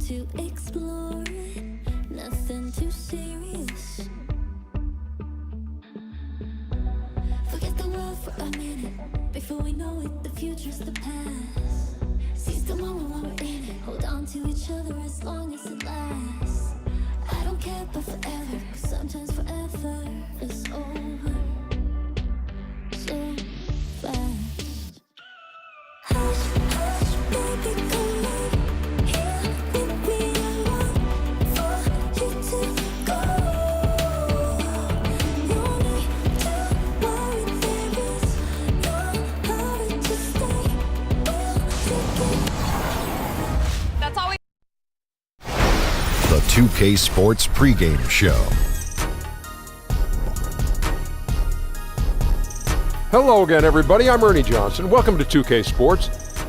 to explore it, nothing too serious. Forget the world for a minute, before we know it, the future's the past. Seize the moment while we're in it, hold on to each other as long as it lasts. I don't care about forever, 'cause sometimes forever is over so fast. Hush, hush, baby, come on, here with me, I want for you to go. No need to worry, there is no hurry to stay. We'll take it. That's all we. The 2K Sports pregame show. Hello again, everybody. I'm Ernie Johnson. Welcome to 2K Sports.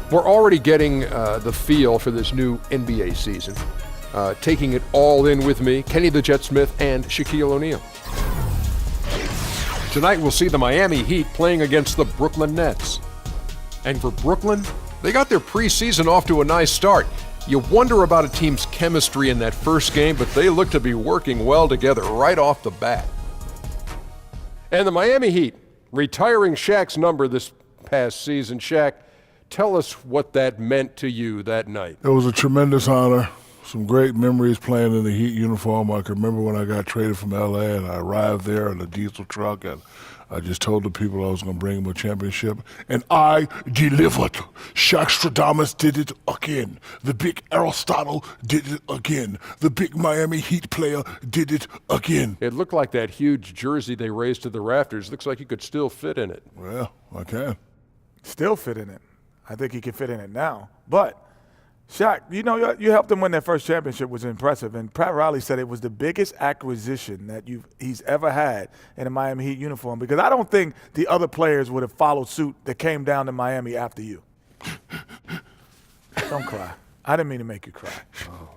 We're already getting the feel for this new NBA season. Taking it all in with me, Kenny the Jet Smith and Shaquille O'Neal. Tonight we'll see the Miami Heat playing against the Brooklyn Nets. And for Brooklyn, they got their preseason off to a nice start. You wonder about a team's chemistry in that first game, but they look to be working well together right off the bat. And the Miami Heat, retiring Shaq's number this past season. Shaq, tell us what that meant to you that night. It was a tremendous honor. Some great memories playing in the Heat uniform. I can remember when I got traded from L.A. and I arrived there in a diesel truck, and I just told the people I was going to bring them a championship, and I delivered. Shaq Stradamus did it again. The big Aristotle did it again. The big Miami Heat player did it again. It looked like that huge jersey they raised to the rafters. Looks like you could still fit in it. Well, I can. Still fit in it. I think he can fit in it now. But, Shaq, you know, you helped him win that first championship, was impressive. And Pat Riley said it was the biggest acquisition that he's ever had in a Miami Heat uniform, because I don't think the other players would have followed suit that came down to Miami after you. Don't cry. I didn't mean to make you cry.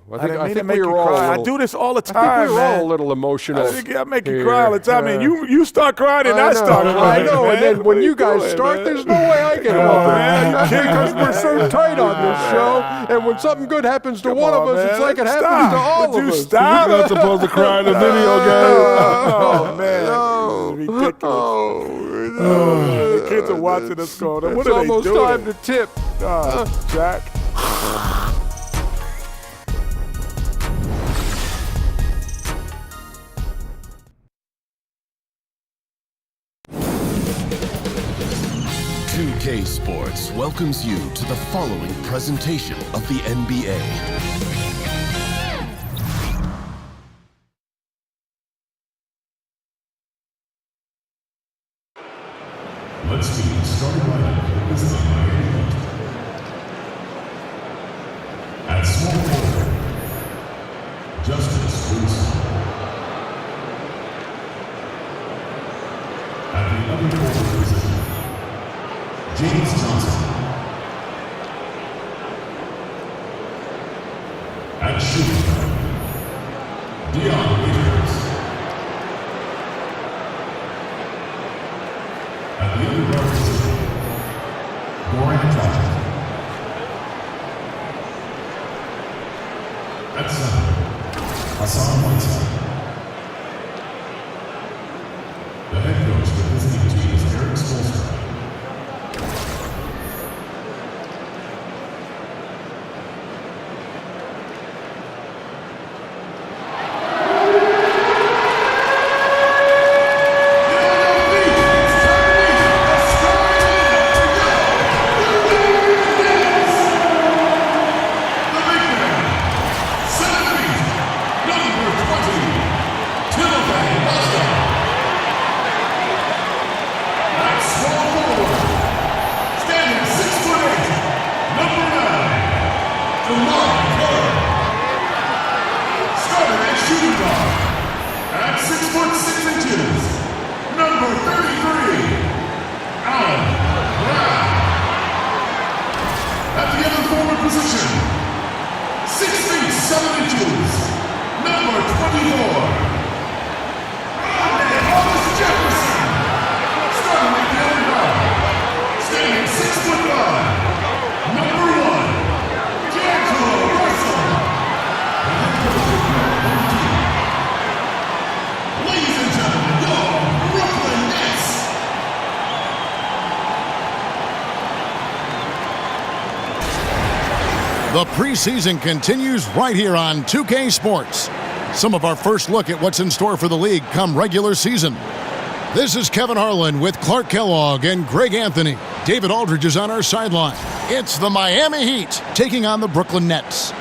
I didn't mean to think make we you were all cry. a little, I do this all the I time, think we were man. all a little emotional. I make you cry all the time. I mean, you start crying and I start crying. I know, man. and then when What are you guys doing, start, man? there's no way I can help it. That's because we're so tight on this show, and when something good happens to one of us, it's like it happens to all Would of you us. stop? You're not supposed to cry in a video game. Oh, man. This is ridiculous. The kids are watching us going, what It's are they almost doing? time to tip. Jack. 2K Sports welcomes you to the following presentation of the NBA. Let's see the starting lineup is the Miami Heat. At small forward, Justice Winston. At the other forward position, James Johnson. At shooting guard, Dion Waiters. At the other guard position, Goran Dragic. At center, Hassan Whiteside. The head coach for this team is Eric Spoelstra. The preseason continues right here on 2K Sports. Some of our first look at what's in store for the league come regular season. This is Kevin Harlan with Clark Kellogg and Greg Anthony. David Aldridge is on our sideline. It's the Miami Heat taking on the Brooklyn Nets.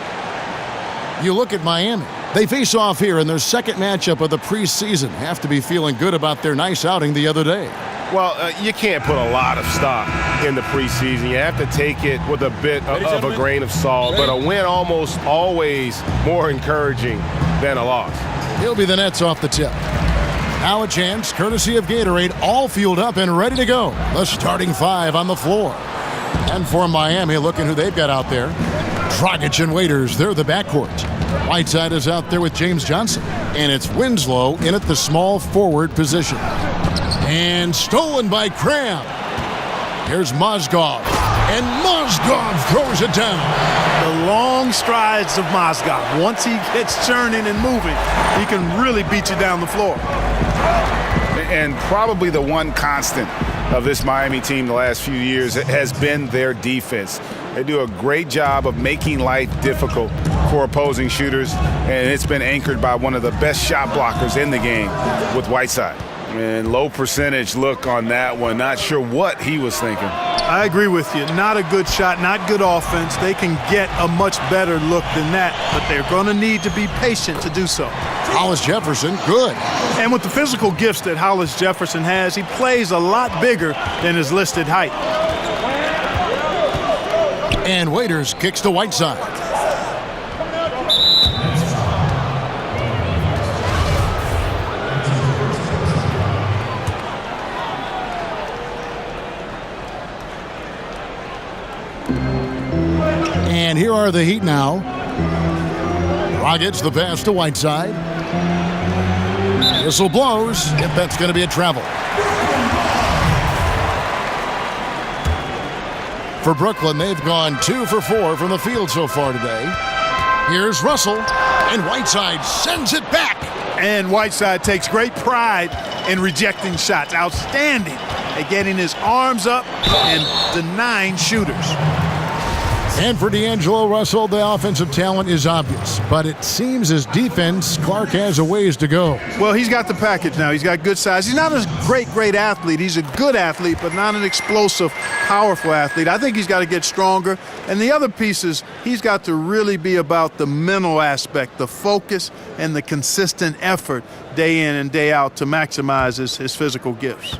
You look at Miami. They face off here in their second matchup of the preseason. Have to be feeling good about their nice outing the other day. Well, you can't put a lot of stock in the preseason. You have to take it with a bit of a grain of salt. But a win almost always more encouraging than a loss. He'll be the Nets off the tip. Now a chance, courtesy of Gatorade, all fueled up and ready to go. The starting five on the floor. And for Miami, looking who they've got out there. Dragic and Waiters, they're the backcourt. Whiteside is out there with James Johnson. And it's Winslow in at the small forward position. And stolen by Cram. Here's Mozgov. And Mozgov throws it down. The long strides of Mozgov. Once he gets churning and moving, he can really beat you down the floor. And probably the one constant of this Miami team the last few years has been their defense. They do a great job of making life difficult for opposing shooters, and it's been anchored by one of the best shot blockers in the game with Whiteside. And low percentage look on that one. Not sure what he was thinking. I agree with you. Not a good shot, not good offense. They can get a much better look than that, but they're going to need to be patient to do so. Hollis Jefferson, good. And with the physical gifts that Hollis Jefferson has, he plays a lot bigger than his listed height. And Waiters kicks to Whiteside. And here are the Heat now. Dragic the pass to Whiteside. Whistle blows. If that's going to be a travel. For Brooklyn, they've gone 2 for 4 from the field so far today. Here's Russell, and Whiteside sends it back. And Whiteside takes great pride in rejecting shots. Outstanding at getting his arms up and denying shooters. And for D'Angelo Russell, the offensive talent is obvious. But it seems his defense, Clark has a ways to go. Well, he's got the package now. He's got good size. He's not a great athlete. He's a good athlete, but not an explosive, powerful athlete. I think he's got to get stronger. And the other piece is he's got to really be about the mental aspect, the focus, and the consistent effort day in and day out to maximize his physical gifts.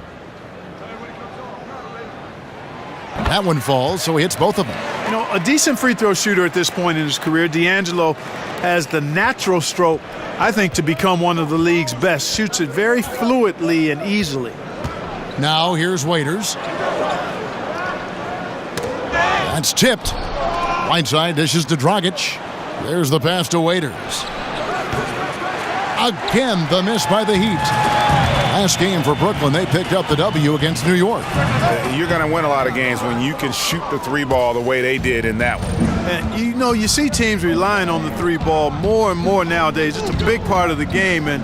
That one falls, so he hits both of them. You know, a decent free throw shooter at this point in his career, D'Angelo has the natural stroke, I think, to become one of the league's best. Shoots it very fluidly and easily. Now here's Waiters. That's tipped. Whiteside dishes to Dragic. There's the pass to Waiters. Again, the miss by the Heat. Last game for Brooklyn, they picked up the W against New York. You're going to win a lot of games when you can shoot the three ball the way they did in that one. And you know, you see teams relying on the three ball more and more nowadays. It's a big part of the game, and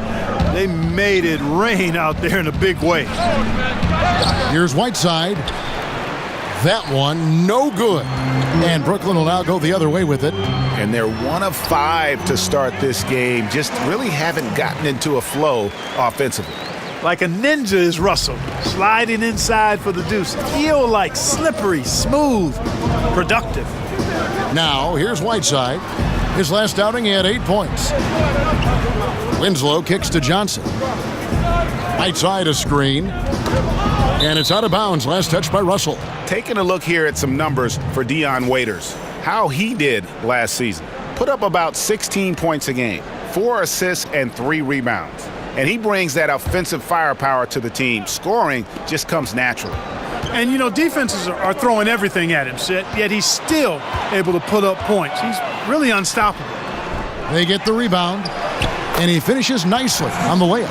they made it rain out there in a big way. Here's Whiteside. That one, no good. And Brooklyn will now go the other way with it. And they're 1 of 5 to start this game. Just really haven't gotten into a flow offensively. Like a ninja is Russell, sliding inside for the deuce. Heel-like, slippery, smooth, productive. Now, here's Whiteside. His last outing, he had 8 points. Winslow kicks to Johnson. Whiteside a screen. And it's out of bounds. Last touch by Russell. Taking a look here at some numbers for Dion Waiters. How he did last season. Put up about 16 points a game, 4 assists, and 3 rebounds. And he brings that offensive firepower to the team. Scoring just comes naturally. And, you know, defenses are throwing everything at him, yet he's still able to put up points. He's really unstoppable. They get the rebound, and he finishes nicely on the layup.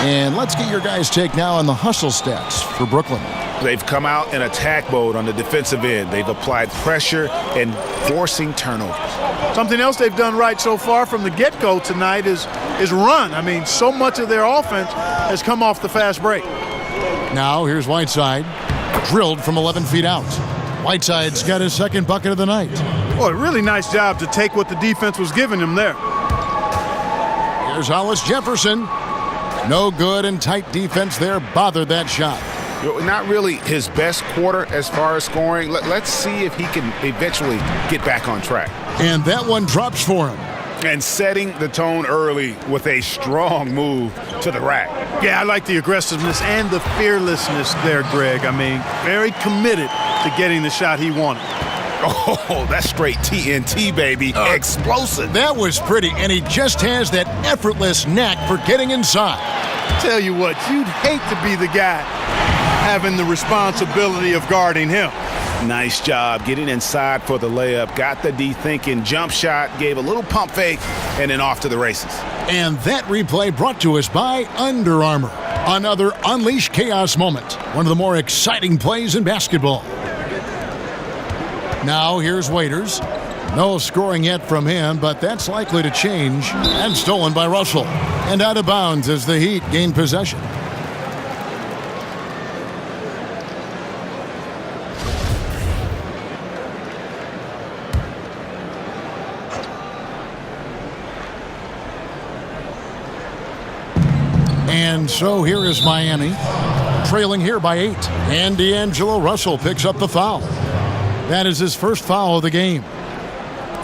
And let's get your guys' take now on the hustle stats for Brooklyn. They've come out in attack mode on the defensive end. They've applied pressure and forcing turnovers. Something else they've done right so far from the get-go tonight is run. I mean, so much of their offense has come off the fast break. Now here's Whiteside, drilled from 11 feet out. Whiteside's got his second bucket of the night. Boy, really nice job to take what the defense was giving him there. Here's Hollis Jefferson. No good, and tight defense there bothered that shot. Not really his best quarter as far as scoring. Let's see if he can eventually get back on track. And that one drops for him. And setting the tone early with a strong move to the rack. Yeah, I like the aggressiveness and the fearlessness there, Greg. I mean, very committed to getting the shot he wanted. Oh, that's straight TNT, baby. Explosive. That was pretty, and he just has that effortless knack for getting inside. Tell you what, you'd hate to be the guy having the responsibility of guarding him. Nice job getting inside for the layup. Got the D thinking, jump shot, gave a little pump fake, and then off to the races. And that replay brought to us by Under Armour. Another Unleash Chaos moment. One of the more exciting plays in basketball. Now here's Waiters. No scoring yet from him, but that's likely to change. And stolen by Russell. And out of bounds as the Heat gain possession. And so here is Miami, trailing here by 8. And D'Angelo Russell picks up the foul. That is his first foul of the game.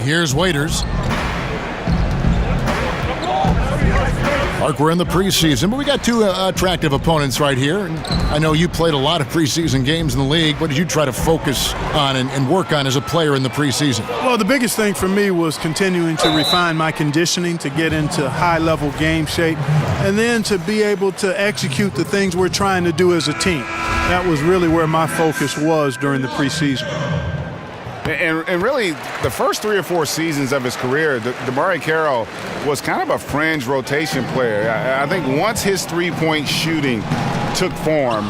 Here's Waiters. Mark, we're in the preseason, but we got two attractive opponents right here. And I know you played a lot of preseason games in the league. What did you try to focus on and work on as a player in the preseason? Well, the biggest thing for me was continuing to refine my conditioning to get into high-level game shape and then to be able to execute the things we're trying to do as a team. That was really where my focus was during the preseason. And really, the first 3 or 4 seasons of his career, DeMarre Carroll was kind of a fringe rotation player. I think once his three-point shooting took form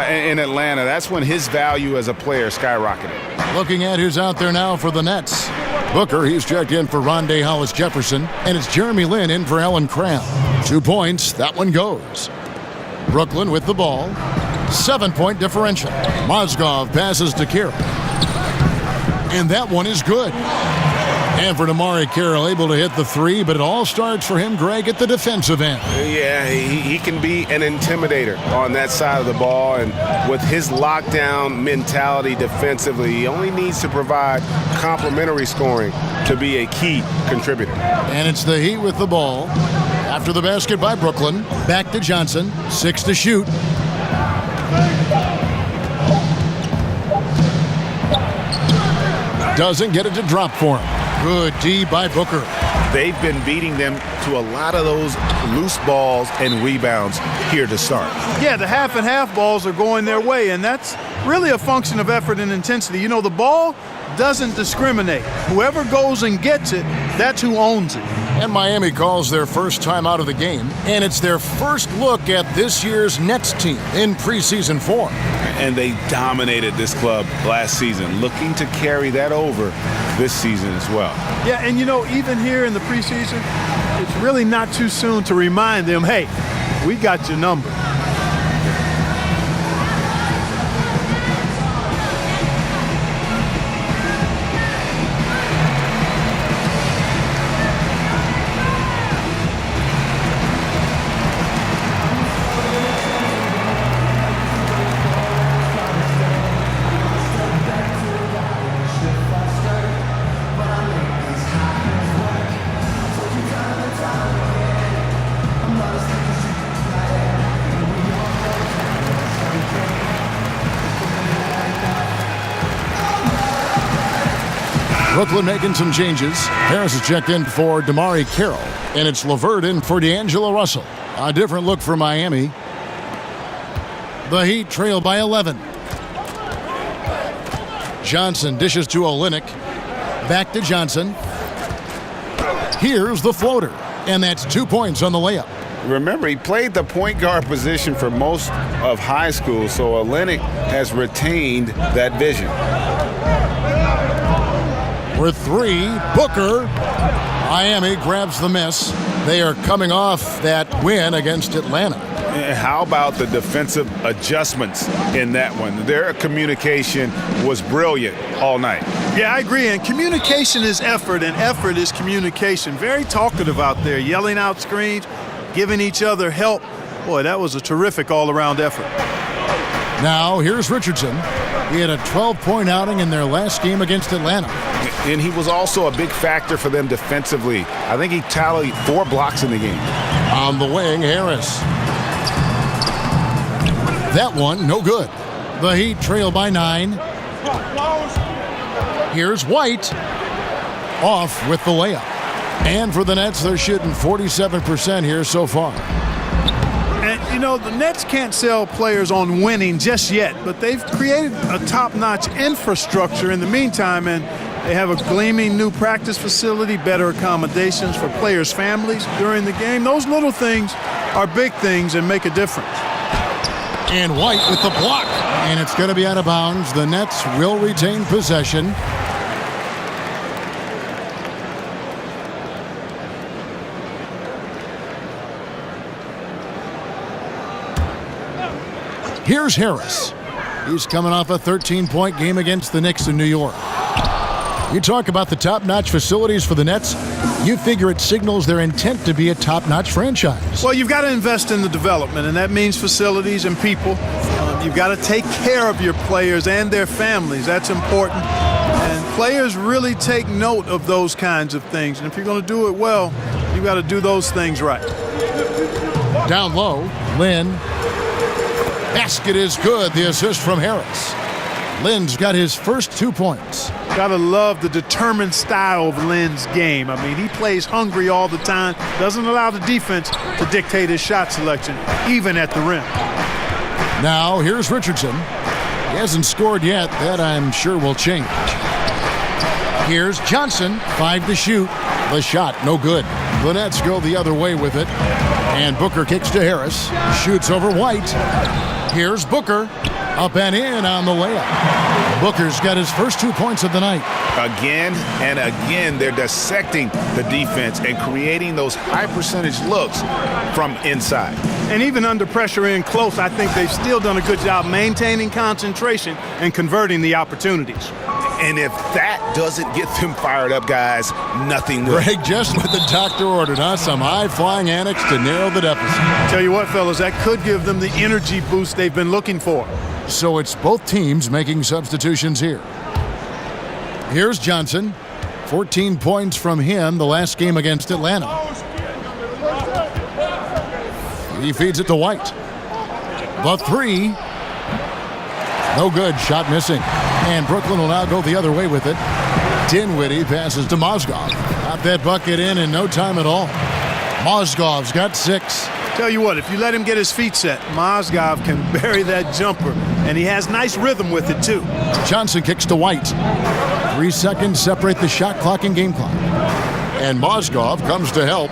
in Atlanta, that's when his value as a player skyrocketed. Looking at who's out there now for the Nets. Booker, he's checked in for Rondé Hollis-Jefferson, and it's Jeremy Lin in for Allen Cram. 2 points, that one goes. Brooklyn with the ball. 7-point differential. Mozgov passes to Kira. And that one is good. And for DeMarre Carroll, able to hit the 3, but it all starts for him, Greg, at the defensive end. Yeah, he can be an intimidator on that side of the ball, and with his lockdown mentality defensively, he only needs to provide complementary scoring to be a key contributor. And it's the Heat with the ball. After the basket by Brooklyn, back to Johnson, 6 to shoot. Doesn't get it to drop for him. Good D by Booker. They've been beating them to a lot of those loose balls and rebounds here to start. Yeah, the half and half balls are going their way, and that's really a function of effort and intensity. You know, the ball doesn't discriminate. Whoever goes and gets it, that's who owns it. And Miami calls their first time out of the game, and it's their first look at this year's Nets team in preseason form. And they dominated this club last season, looking to carry that over this season as well. Yeah, and you know, even here in the preseason, it's really not too soon to remind them, hey, we got your number. Brooklyn making some changes. Harris is checked in for DeMarre Carroll, and it's LeVert in for D'Angelo Russell. A different look for Miami. The Heat trail by 11. Johnson dishes to Olynyk. Back to Johnson. Here's the floater, and that's 2 points on the layup. Remember, he played the point guard position for most of high school, so Olynyk has retained that vision. With 3, Booker. Miami grabs the miss. They are coming off that win against Atlanta. And how about the defensive adjustments in that one? Their communication was brilliant all night. Yeah, I agree. And communication is effort, and effort is communication. Very talkative out there, yelling out screens, giving each other help. Boy, that was a terrific all-around effort. Now, here's Richardson. He had a 12-point outing in their last game against Atlanta. And he was also a big factor for them defensively. I think he tallied 4 blocks in the game. On the wing, Harris. That one, no good. The Heat trail by 9. Here's White. Off with the layup. And for the Nets, they're shooting 47% here so far. And, you know, the Nets can't sell players on winning just yet, but they've created a top-notch infrastructure in the meantime, and they have a gleaming new practice facility, better accommodations for players' families during the game. Those little things are big things and make a difference. And White with the block. And it's going to be out of bounds. The Nets will retain possession. Here's Harris. He's coming off a 13-point game against the Knicks in New York. You talk about the top-notch facilities for the Nets, you figure it signals their intent to be a top-notch franchise. Well, you've got to invest in the development, and that means facilities and people. You've got to take care of your players and their families. That's important. And players really take note of those kinds of things. And if you're going to do it well, you've got to do those things right. Down low, Lynn. Basket is good. The assist from Harris. Lynn's got his first 2 points. Gotta love the determined style of Lynn's game. I mean, he plays hungry all the time, doesn't allow the defense to dictate his shot selection, even at the rim. Now, here's Richardson. He hasn't scored yet. That, I'm sure, will change. Here's Johnson, 5 to shoot. The shot, no good. The Nets go the other way with it. And Booker kicks to Harris. Shoots over White. Here's Booker. Up and in on the layup. Booker's got his first 2 points of the night. Again and again, they're dissecting the defense and creating those high-percentage looks from inside. And even under pressure in close, I think they've still done a good job maintaining concentration and converting the opportunities. And if that doesn't get them fired up, guys, nothing will. Greg, just what the doctor ordered, huh? Some high-flying antics to narrow the deficit. Tell you what, fellas, that could give them the energy boost they've been looking for. So it's both teams making substitutions here. Here's Johnson. 14 points from him the last game against Atlanta. He feeds it to White. The 3. No good. Shot missing. And Brooklyn will now go the other way with it. Dinwiddie passes to Mozgov. Got that bucket in no time at all. Mozgov's got 6. Tell you what, if you let him get his feet set, Mozgov can bury that jumper, and he has nice rhythm with it, too. Johnson kicks to White. 3 seconds separate the shot clock and game clock. And Mozgov comes to help.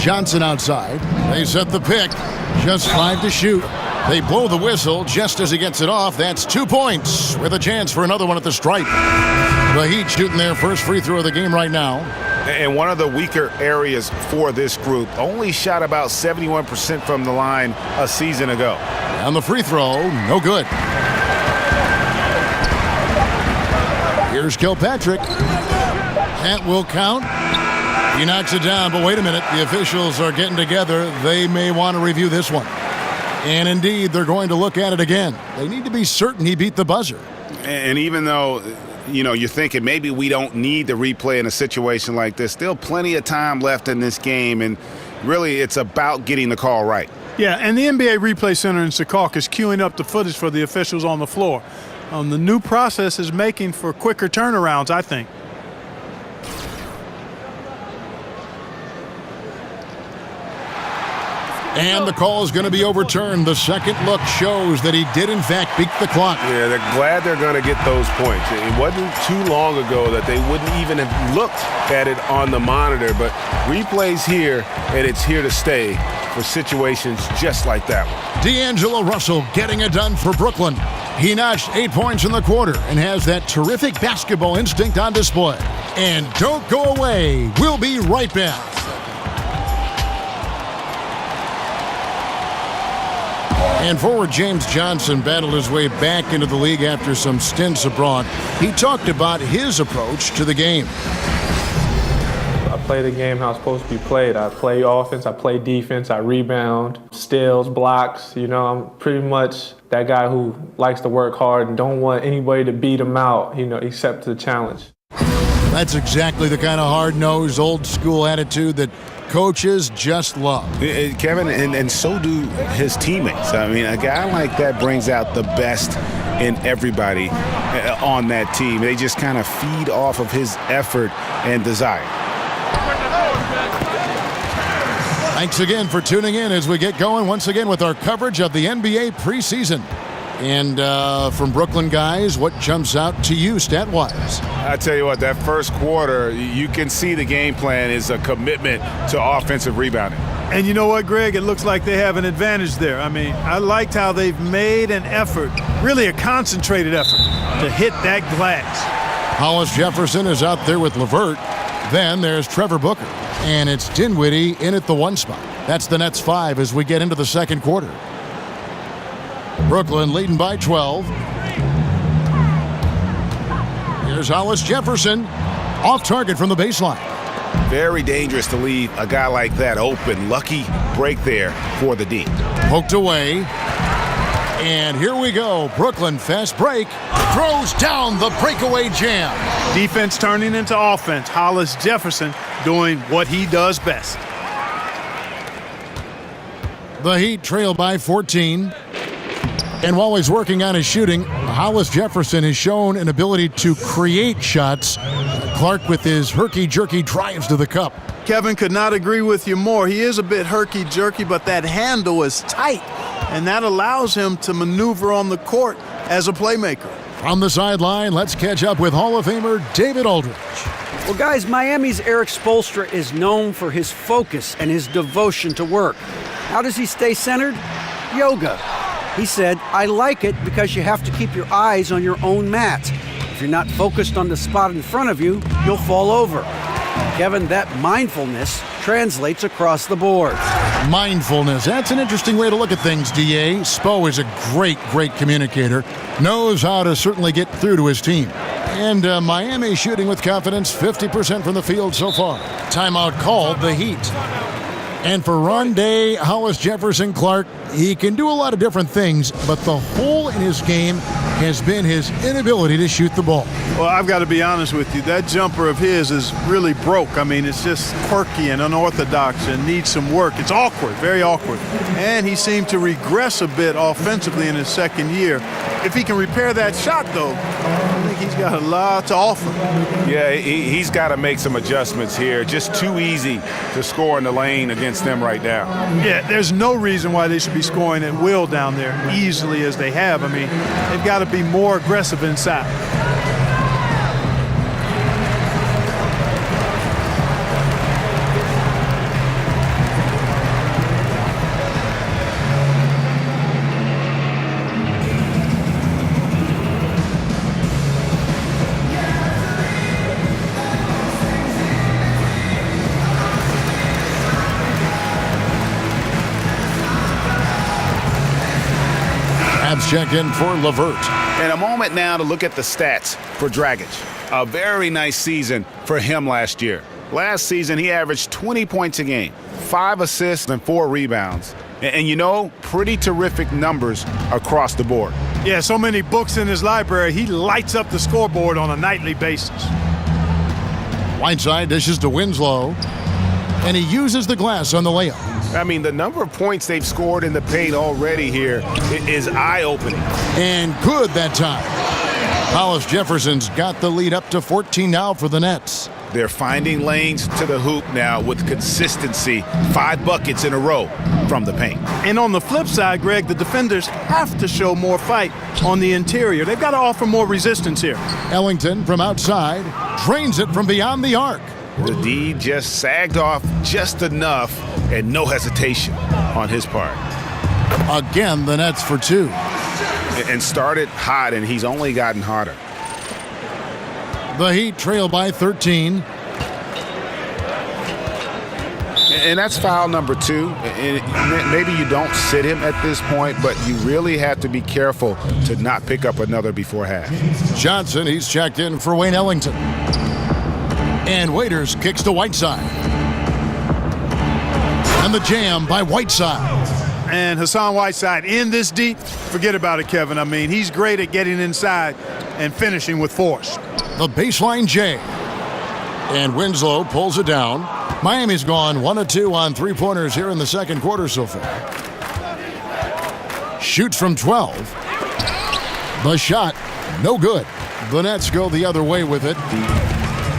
Johnson outside. They set the pick. Just 5 to shoot. They blow the whistle just as he gets it off. That's 2 points with a chance for another one at the stripe. The Heat shooting their first free throw of the game right now. And one of the weaker areas for this group, only shot about 71% from the line a season ago. And the free throw, no good. Here's Kilpatrick. That will count. He knocks it down, but wait a minute. The officials are getting together. They may want to review this one. And indeed, they're going to look at it again. They need to be certain he beat the buzzer. And even though, you know, you're thinking maybe we don't need the replay in a situation like this, still plenty of time left in this game, and really it's about getting the call right. Yeah, and the NBA Replay Center in Secaucus is queuing up the footage for the officials on the floor. The new process is making for quicker turnarounds, I think. And the call is going to be overturned. The second look shows that he did, in fact, beat the clock. Yeah, they're glad they're going to get those points. It wasn't too long ago that they wouldn't even have looked at it on the monitor, but replay's here, and it's here to stay for situations just like that one. D'Angelo Russell getting it done for Brooklyn. He notched 8 points in the quarter and has that terrific basketball instinct on display. And don't go away. We'll be right back. And forward James Johnson battled his way back into the league after some stints abroad. He talked about his approach to the game. I play the game how it's supposed to be played. I play offense, I play defense, I rebound, steals, blocks. You know, I'm pretty much that guy who likes to work hard and don't want anybody to beat him out, you know, except the challenge. That's exactly the kind of hard-nosed, old-school attitude that coaches just love. Kevin, and so do his teammates. I mean, a guy like that brings out the best in everybody on that team. They just kind of feed off of his effort and desire. Thanks again for tuning in as we get going once again with our coverage of the NBA preseason. And from Brooklyn guys, what jumps out to you stat-wise? I tell you what, that first quarter, you can see the game plan is a commitment to offensive rebounding. And you know what, Greg? It looks like they have an advantage there. I mean, I liked how they've made an effort, really a concentrated effort, to hit that glass. Hollis Jefferson is out there with LeVert. Then there's Trevor Booker. And it's Dinwiddie in at the 1 spot. That's the Nets 5 as we get into the second quarter. Brooklyn leading by 12. Here's Hollis Jefferson. Off target from the baseline. Very dangerous to leave a guy like that open. Lucky break there for the D. Poked away. And here we go. Brooklyn fast break. Throws down the breakaway jam. Defense turning into offense. Hollis Jefferson doing what he does best. The Heat trail by 14. And while he's working on his shooting, Hollis Jefferson has shown an ability to create shots. Clark with his herky-jerky drives to the cup. Kevin could not agree with you more. He is a bit herky-jerky, but that handle is tight, and that allows him to maneuver on the court as a playmaker. From the sideline, let's catch up with Hall of Famer David Aldridge. Well, guys, Miami's Eric Spoelstra is known for his focus and his devotion to work. How does he stay centered? Yoga. He said, I like it because you have to keep your eyes on your own mat. If you're not focused on the spot in front of you, you'll fall over. Kevin, that mindfulness translates across the board. Mindfulness. That's an interesting way to look at things, D.A. Spo is a great communicator. Knows how to certainly get through to his team. And Miami shooting with confidence, 50% from the field so far. Timeout called, the Heat. And for Rondé Hollis Jefferson Clark, he can do a lot of different things, but the hole in his game has been his inability to shoot the ball. Well, I've got to be honest with you. That jumper of his is really broke. I mean, it's just quirky and unorthodox and needs some work. It's awkward, very awkward. And he seemed to regress a bit offensively in his second year. If he can repair that shot, though, I think he's got a lot to offer. Yeah, he's got to make some adjustments here. Just too easy to score in the lane against them right now. Yeah, there's no reason why they should be scoring at will down there easily as they have. I mean, they've got to be more aggressive inside. Check in for LeVert. And a moment now to look at the stats for Dragic. A very nice season for him last year. Last season, he averaged 20 points a game, 5 assists and 4 rebounds. And you know, pretty terrific numbers across the board. Yeah, so many books in his library, he lights up the scoreboard on a nightly basis. Whiteside dishes to Winslow, and he uses the glass on the layup. I mean, the number of points they've scored in the paint already here is eye-opening. And good that time. Hollis Jefferson's got the lead up to 14 now for the Nets. They're finding lanes to the hoop now with consistency. 5 buckets in a row from the paint. And on the flip side, Greg, the defenders have to show more fight on the interior. They've got to offer more resistance here. Ellington from outside drains it from beyond the arc. The D just sagged off just enough and no hesitation on his part. Again, the Nets for 2. And started hot, and he's only gotten hotter. The Heat trail by 13. And that's foul number 2. And maybe you don't sit him at this point, but you really have to be careful to not pick up another before half. Johnson, he's checked in for Wayne Ellington. And Waiters kicks to Whiteside. And the jam by Whiteside. And Hassan Whiteside in this deep, forget about it, Kevin. I mean, he's great at getting inside and finishing with force. The baseline J. And Winslow pulls it down. Miami's gone 1 of 2 on three-pointers here in the second quarter so far. Shoots from 12. The shot, no good. The Nets go the other way with it.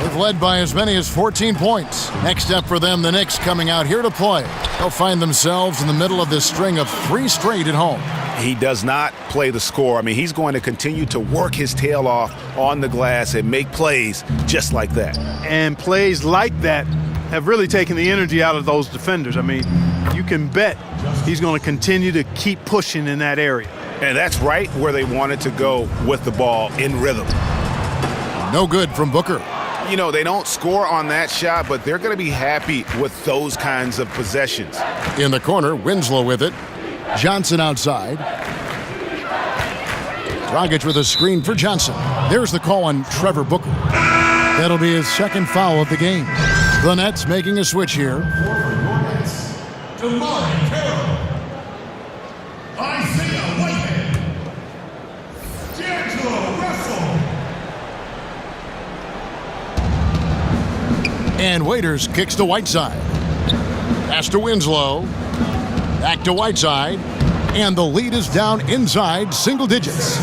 They've led by as many as 14 points. Next up for them, the Knicks coming out here to play. They'll find themselves in the middle of this string of 3 straight at home. He does not play the score. I mean, he's going to continue to work his tail off on the glass and make plays just like that. And plays like that have really taken the energy out of those defenders. I mean, you can bet he's going to continue to keep pushing in that area. And that's right where they wanted to go with the ball, in rhythm. No good from Booker. You know, they don't score on that shot, but they're going to be happy with those kinds of possessions. In the corner, Winslow with it. Johnson outside. Dragic with a screen for Johnson. There's the call on Trevor Booker. That'll be his second foul of the game. The Nets making a switch here. DeMarre Carroll, Isaiah Whitehead, D'Angelo Russell. And Waiters kicks to Whiteside. Pass to Winslow. Back to Whiteside. And the lead is down inside single digits.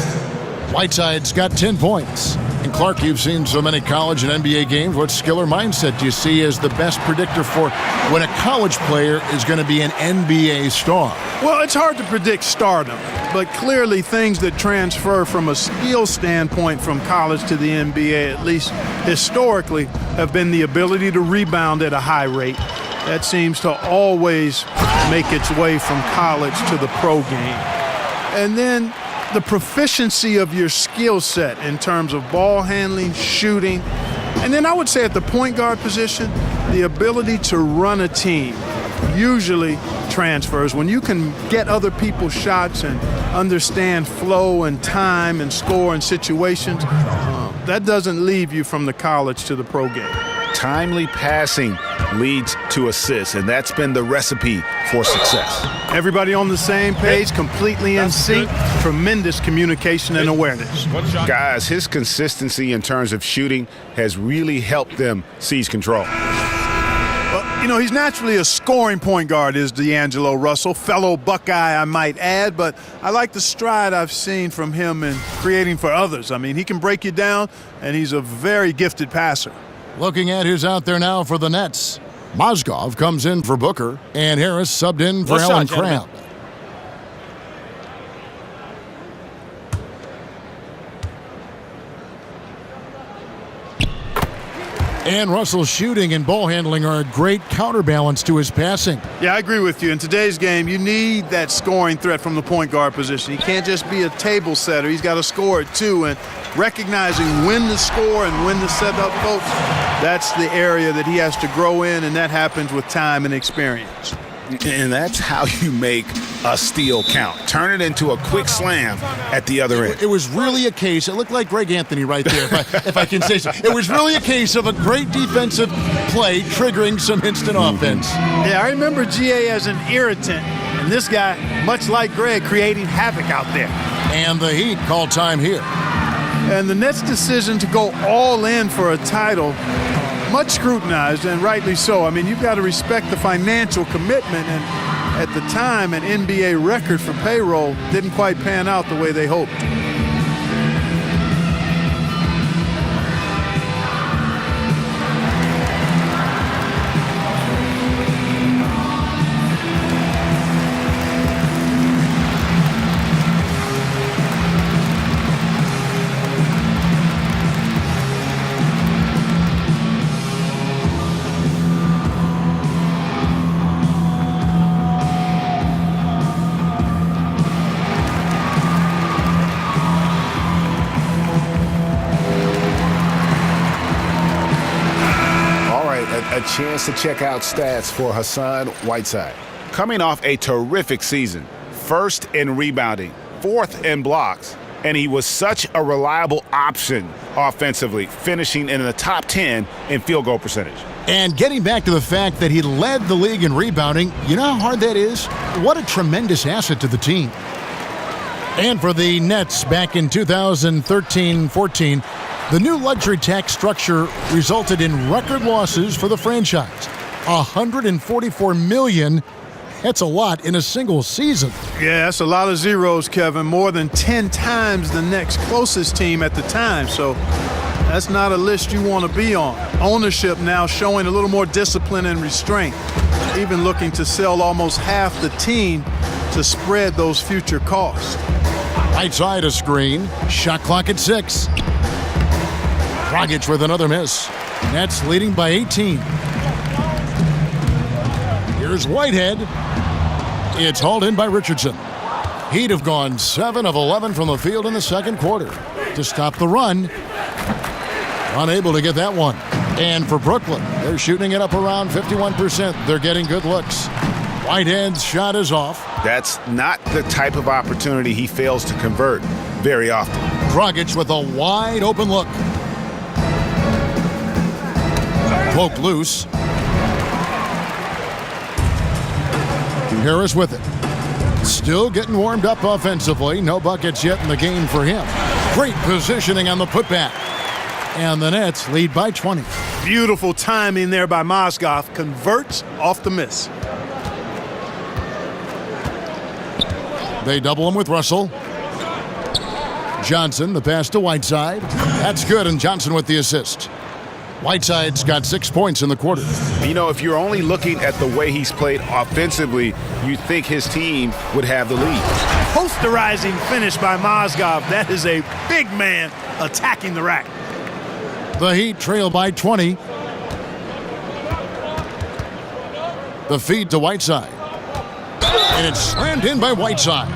Whiteside's got 10 points. And Clark, you've seen so many college and NBA games. What skill or mindset do you see as the best predictor for when a college player is going to be an NBA star? Well, it's hard to predict stardom, but clearly things that transfer from a skill standpoint from college to the NBA, at least historically, have been the ability to rebound at a high rate. That seems to always make its way from college to the pro game. And then the proficiency of your skill set in terms of ball handling, shooting, and then I would say at the point guard position, the ability to run a team usually transfers. When you can get other people's shots and understand flow and time and score and situations, that doesn't leave you from the college to the pro game. Timely passing leads to assists, and that's been the recipe for success. Everybody on the same page, completely in sync, tremendous communication and awareness. Guys, his consistency in terms of shooting has really helped them seize control. Well, you know, he's naturally a scoring point guard, is D'Angelo Russell, fellow Buckeye, I might add, but I like the stride I've seen from him in creating for others. I mean, he can break you down, and he's a very gifted passer. Looking at who's out there now for the Nets. Mozgov comes in for Booker, and Harris subbed in for Alan Crabb. And Russell's shooting and ball handling are a great counterbalance to his passing. Yeah, I agree with you. In today's game, you need that scoring threat from the point guard position. He can't just be a table setter. He's got to score it too. And recognizing when to score and when to set up folks, that's the area that he has to grow in, and that happens with time and experience. And that's how you make a steal count. Turn it into a quick slam at the other end. It was really a case, it looked like Greg Anthony right there, if I can say so. It was really a case of a great defensive play triggering some instant offense. Yeah, I remember GA as an irritant, and this guy, much like Greg, creating havoc out there. And the Heat call time here. And the Nets' decision to go all in for a title, much scrutinized, and rightly so. I mean, you've got to respect the financial commitment, and at the time, an NBA record for payroll didn't quite pan out the way they hoped. a chance to check out stats for Hassan Whiteside. Coming off a terrific season, first in rebounding, fourth in blocks, and he was such a reliable option offensively, finishing in the top 10 in field goal percentage. And getting back to the fact that he led the league in rebounding, you know how hard that is? What a tremendous asset to the team. And for the Nets back in 2013-14, the new luxury tax structure resulted in record losses for the franchise. $144 million. That's a lot in a single season. Yeah, that's a lot of zeros, Kevin. More than 10 times the next closest team at the time. So that's not a list you want to be on. Ownership now showing a little more discipline and restraint. Even looking to sell almost half the team to spread those future costs. Right side a screen. Shot clock at 6. Dragic with another miss. Nets leading by 18. Here's Whitehead. It's hauled in by Richardson. Heat have gone 7 of 11 from the field in the second quarter to stop the run. Unable to get that one. And for Brooklyn, they're shooting it up around 51%. They're getting good looks. Whitehead's shot is off. That's not the type of opportunity he fails to convert very often. Dragic with a wide open look. Poke loose. Harris with it. Still getting warmed up offensively. No buckets yet in the game for him. Great positioning on the putback. And the Nets lead by 20. Beautiful timing there by Mozgov. Converts off the miss. They double him with Russell. Johnson, the pass to Whiteside. That's good, and Johnson with the assist. Whiteside's got 6 points in the quarter. You know, if you're only looking at the way he's played offensively, you think his team would have the lead. Posterizing finish by Mozgov. That is a big man attacking the rack. The Heat trail by 20. The feed to Whiteside. And it's slammed in by Whiteside.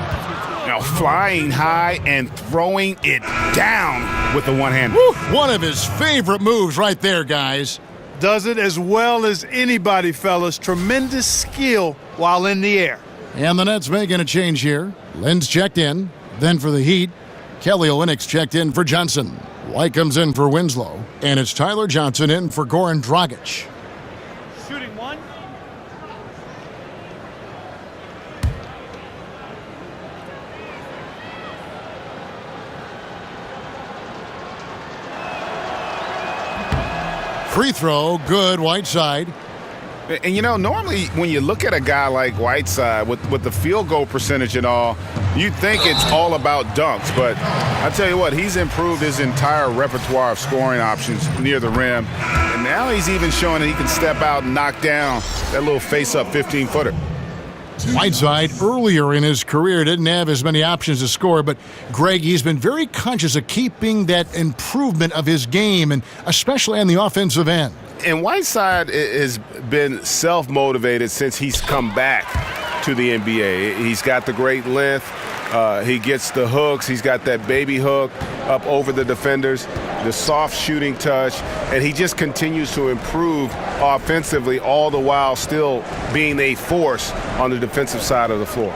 Now flying high and throwing it down with the one-hander. One of his favorite moves right there, guys. Does it as well as anybody, fellas. Tremendous skill while in the air. And the Nets making a change here. Lynn's checked in. Then for the Heat, Kelly Olynyk's checked in for Johnson. White comes in for Winslow. And it's Tyler Johnson in for Goran Dragic. Shooting one. Free throw, good, Whiteside. And, you know, normally when you look at a guy like Whiteside with the field goal percentage and all, you'd think it's all about dunks. But I tell you what, he's improved his entire repertoire of scoring options near the rim. And now he's even showing that he can step out and knock down that little face-up 15-footer. Whiteside earlier in his career didn't have as many options to score, but Greg, he's been very conscious of keeping that improvement of his game, and especially on the offensive end. And Whiteside has been self-motivated since he's come back to the NBA. He's got the great length. He gets the hooks. He's got that baby hook up over the defenders, the soft shooting touch, and he just continues to improve offensively, all the while still being a force on the defensive side of the floor.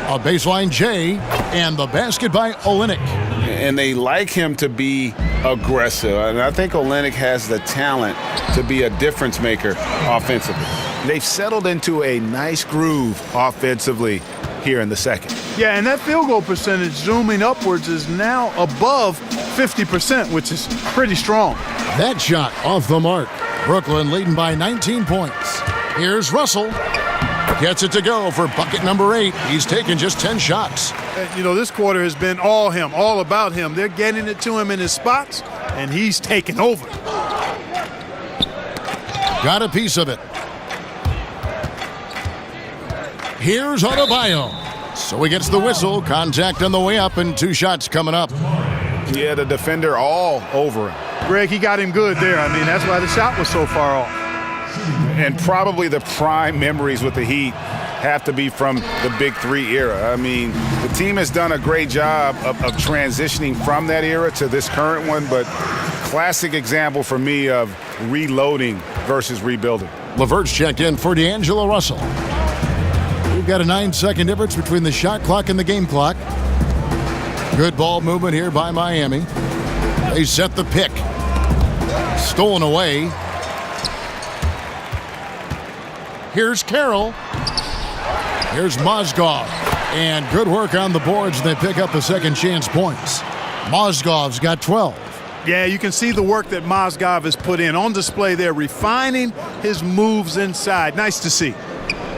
A baseline J, and the basket by Olynyk. And they like him to be aggressive, and I think Olynyk has the talent to be a difference maker offensively. They've settled into a nice groove offensively here in the second. Yeah, and that field goal percentage zooming upwards is now above 50%, which is pretty strong. That shot off the mark. Brooklyn leading by 19 points. Here's Russell. Gets it to go for bucket number 8. He's taken just 10 shots. You know, this quarter has been all him, all about him. They're getting it to him in his spots, and he's taking over. Got a piece of it. Here's Adebayo. So he gets the whistle. Contact on the way up, and 2 shots coming up. Yeah, the defender all over him. Greg, he got him good there. I mean, that's why the shot was so far off. And probably the prime memories with the Heat have to be from the Big Three era. I mean, the team has done a great job of transitioning from that era to this current one, but classic example for me of reloading versus rebuilding. LeVert's checked in for D'Angelo Russell. We've got a 9-second difference between the shot clock and the game clock. Good ball movement here by Miami. They set the pick. Stolen away. Here's Carroll. Here's Mozgov. And good work on the boards. They pick up the second chance points. Mozgov's got 12. Yeah, you can see the work that Mozgov has put in. On display there, refining his moves inside. Nice to see.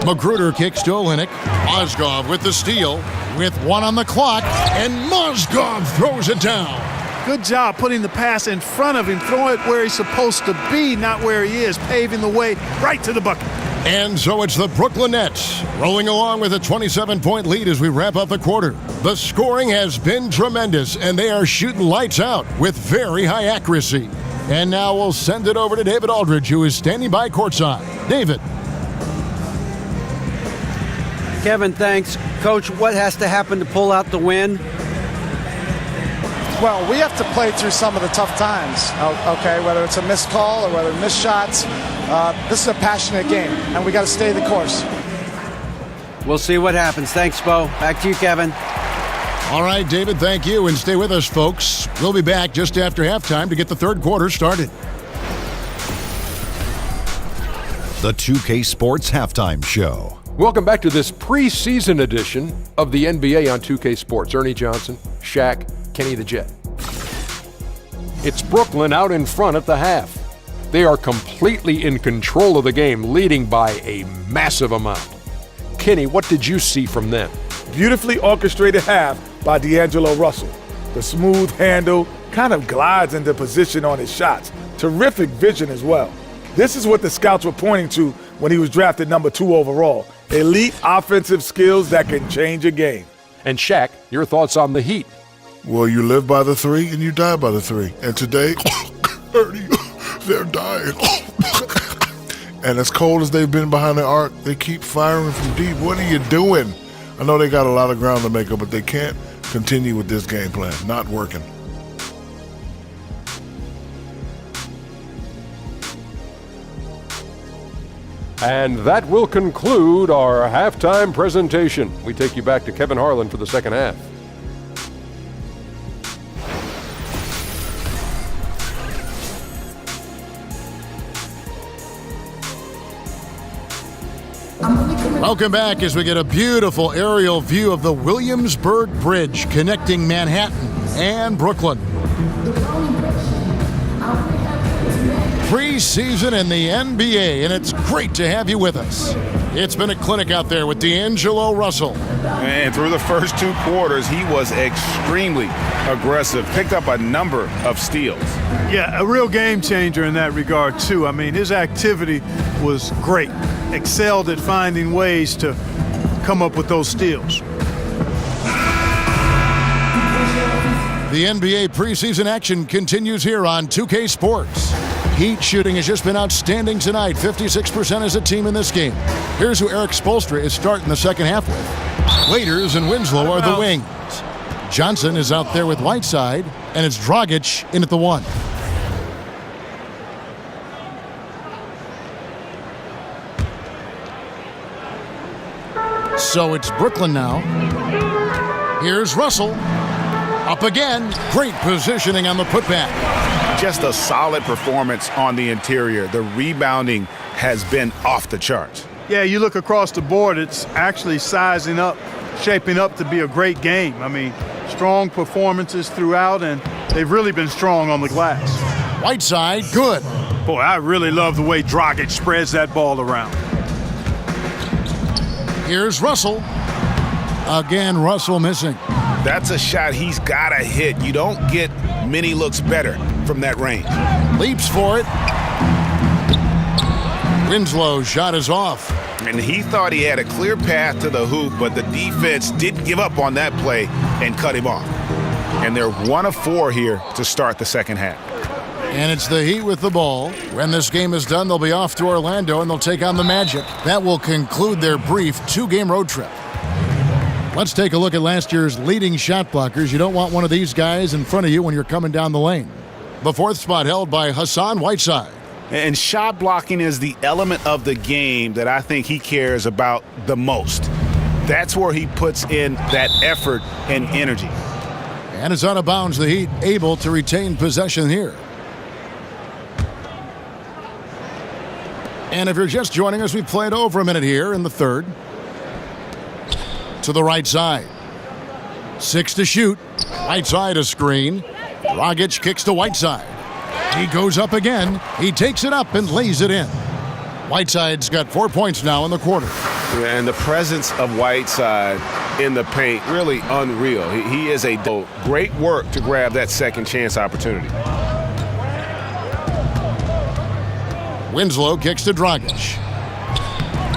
Magruder kicks to Olynyk. Mozgov with the steal, with 1 on the clock, and Mozgov throws it down. Good job putting the pass in front of him, throwing it where he's supposed to be, not where he is, paving the way right to the bucket. And so it's the Brooklyn Nets rolling along with a 27-point lead as we wrap up the quarter. The scoring has been tremendous, and they are shooting lights out with very high accuracy. And now we'll send it over to David Aldridge, who is standing by courtside. David. Kevin, thanks. Coach, what has to happen to pull out the win? Well, we have to play through some of the tough times, okay, whether it's a missed call or whether missed shots. This is a passionate game, and we got to stay the course. We'll see what happens. Thanks, Bo. Back to you, Kevin. All right, David, thank you, and stay with us, folks. We'll be back just after halftime to get the third quarter started. The 2K Sports Halftime Show. Welcome back to this preseason edition of the NBA on 2K Sports. Ernie Johnson, Shaq, Kenny the Jet. It's Brooklyn out in front at the half. They are completely in control of the game, leading by a massive amount. Kenny, what did you see from them? Beautifully orchestrated half by D'Angelo Russell. The smooth handle kind of glides into position on his shots. Terrific vision as well. This is what the scouts were pointing to when he was drafted number 2 overall. Elite offensive skills that can change a game. And Shaq, your thoughts on the Heat? Well, you live by the 3 and you die by the 3. And today, Ernie, they're dying. And as cold as they've been behind the arc, they keep firing from deep. What are you doing? I know they got a lot of ground to make up, but they can't continue with this game plan. Not working. And that will conclude our halftime presentation. We take you back to Kevin Harlan for the second half. Welcome back as we get a beautiful aerial view of the Williamsburg Bridge connecting Manhattan and Brooklyn. Preseason in the NBA, and it's great to have you with us. It's been a clinic out there with D'Angelo Russell. And through the first 2 quarters, he was extremely aggressive, picked up a number of steals. Yeah, a real game changer in that regard, too. I mean, his activity was great. Excelled at finding ways to come up with those steals. The NBA preseason action continues here on 2K Sports. Heat shooting has just been outstanding tonight, 56% as a team in this game. Here's who Eric Spoelstra is starting the second half with. Waiters and Winslow are the wings. Johnson is out there with Whiteside, and it's Dragic in at the 1. So it's Brooklyn now. Here's Russell. Up again. Great positioning on the putback. Just a solid performance on the interior. The rebounding has been off the charts. Yeah, you look across the board, it's actually sizing up, shaping up to be a great game. I mean, strong performances throughout, and they've really been strong on the glass. Whiteside, good. Boy, I really love the way Dragic spreads that ball around. Here's Russell. Again, Russell missing. That's a shot he's got to hit. You don't get many looks better from that range. Leaps for it. Winslow's shot is off. And he thought he had a clear path to the hoop, but the defense didn't give up on that play and cut him off. And they're 1 of 4 here to start the second half. And it's the Heat with the ball. When this game is done, they'll be off to Orlando, and they'll take on the Magic. That will conclude their brief 2-game road trip. Let's take a look at last year's leading shot blockers. You don't want one of these guys in front of you when you're coming down the lane. The fourth spot held by Hassan Whiteside. And shot blocking is the element of the game that I think he cares about the most. That's where he puts in that effort and energy. And it's out of bounds. The Heat able to retain possession here. And if you're just joining us, we played over a minute here in the third. To the right side. 6 to shoot. Whiteside a screen. Dragic kicks to Whiteside. He goes up again. He takes it up and lays it in. Whiteside's got 4 points now in the quarter. Yeah, and the presence of Whiteside in the paint, really unreal. He is a great work to grab that second chance opportunity. Winslow kicks to Dragic.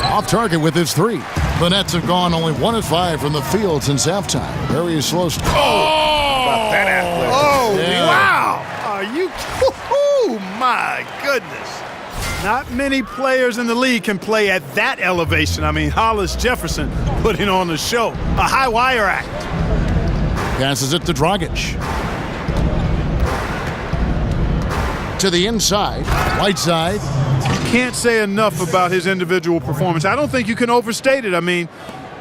Off target with his 3. The Nets have gone only 1 of 5 from the field since halftime. Very slow start. About that athletic. Oh, Yeah. wow. Are you? Oh, my goodness. Not many players in the league can play at that elevation. I mean, Hollis Jefferson putting on the show. A high wire act. Passes it to Dragic. To the inside. Whiteside. Can't say enough about his individual performance. I don't think you can overstate it. I mean,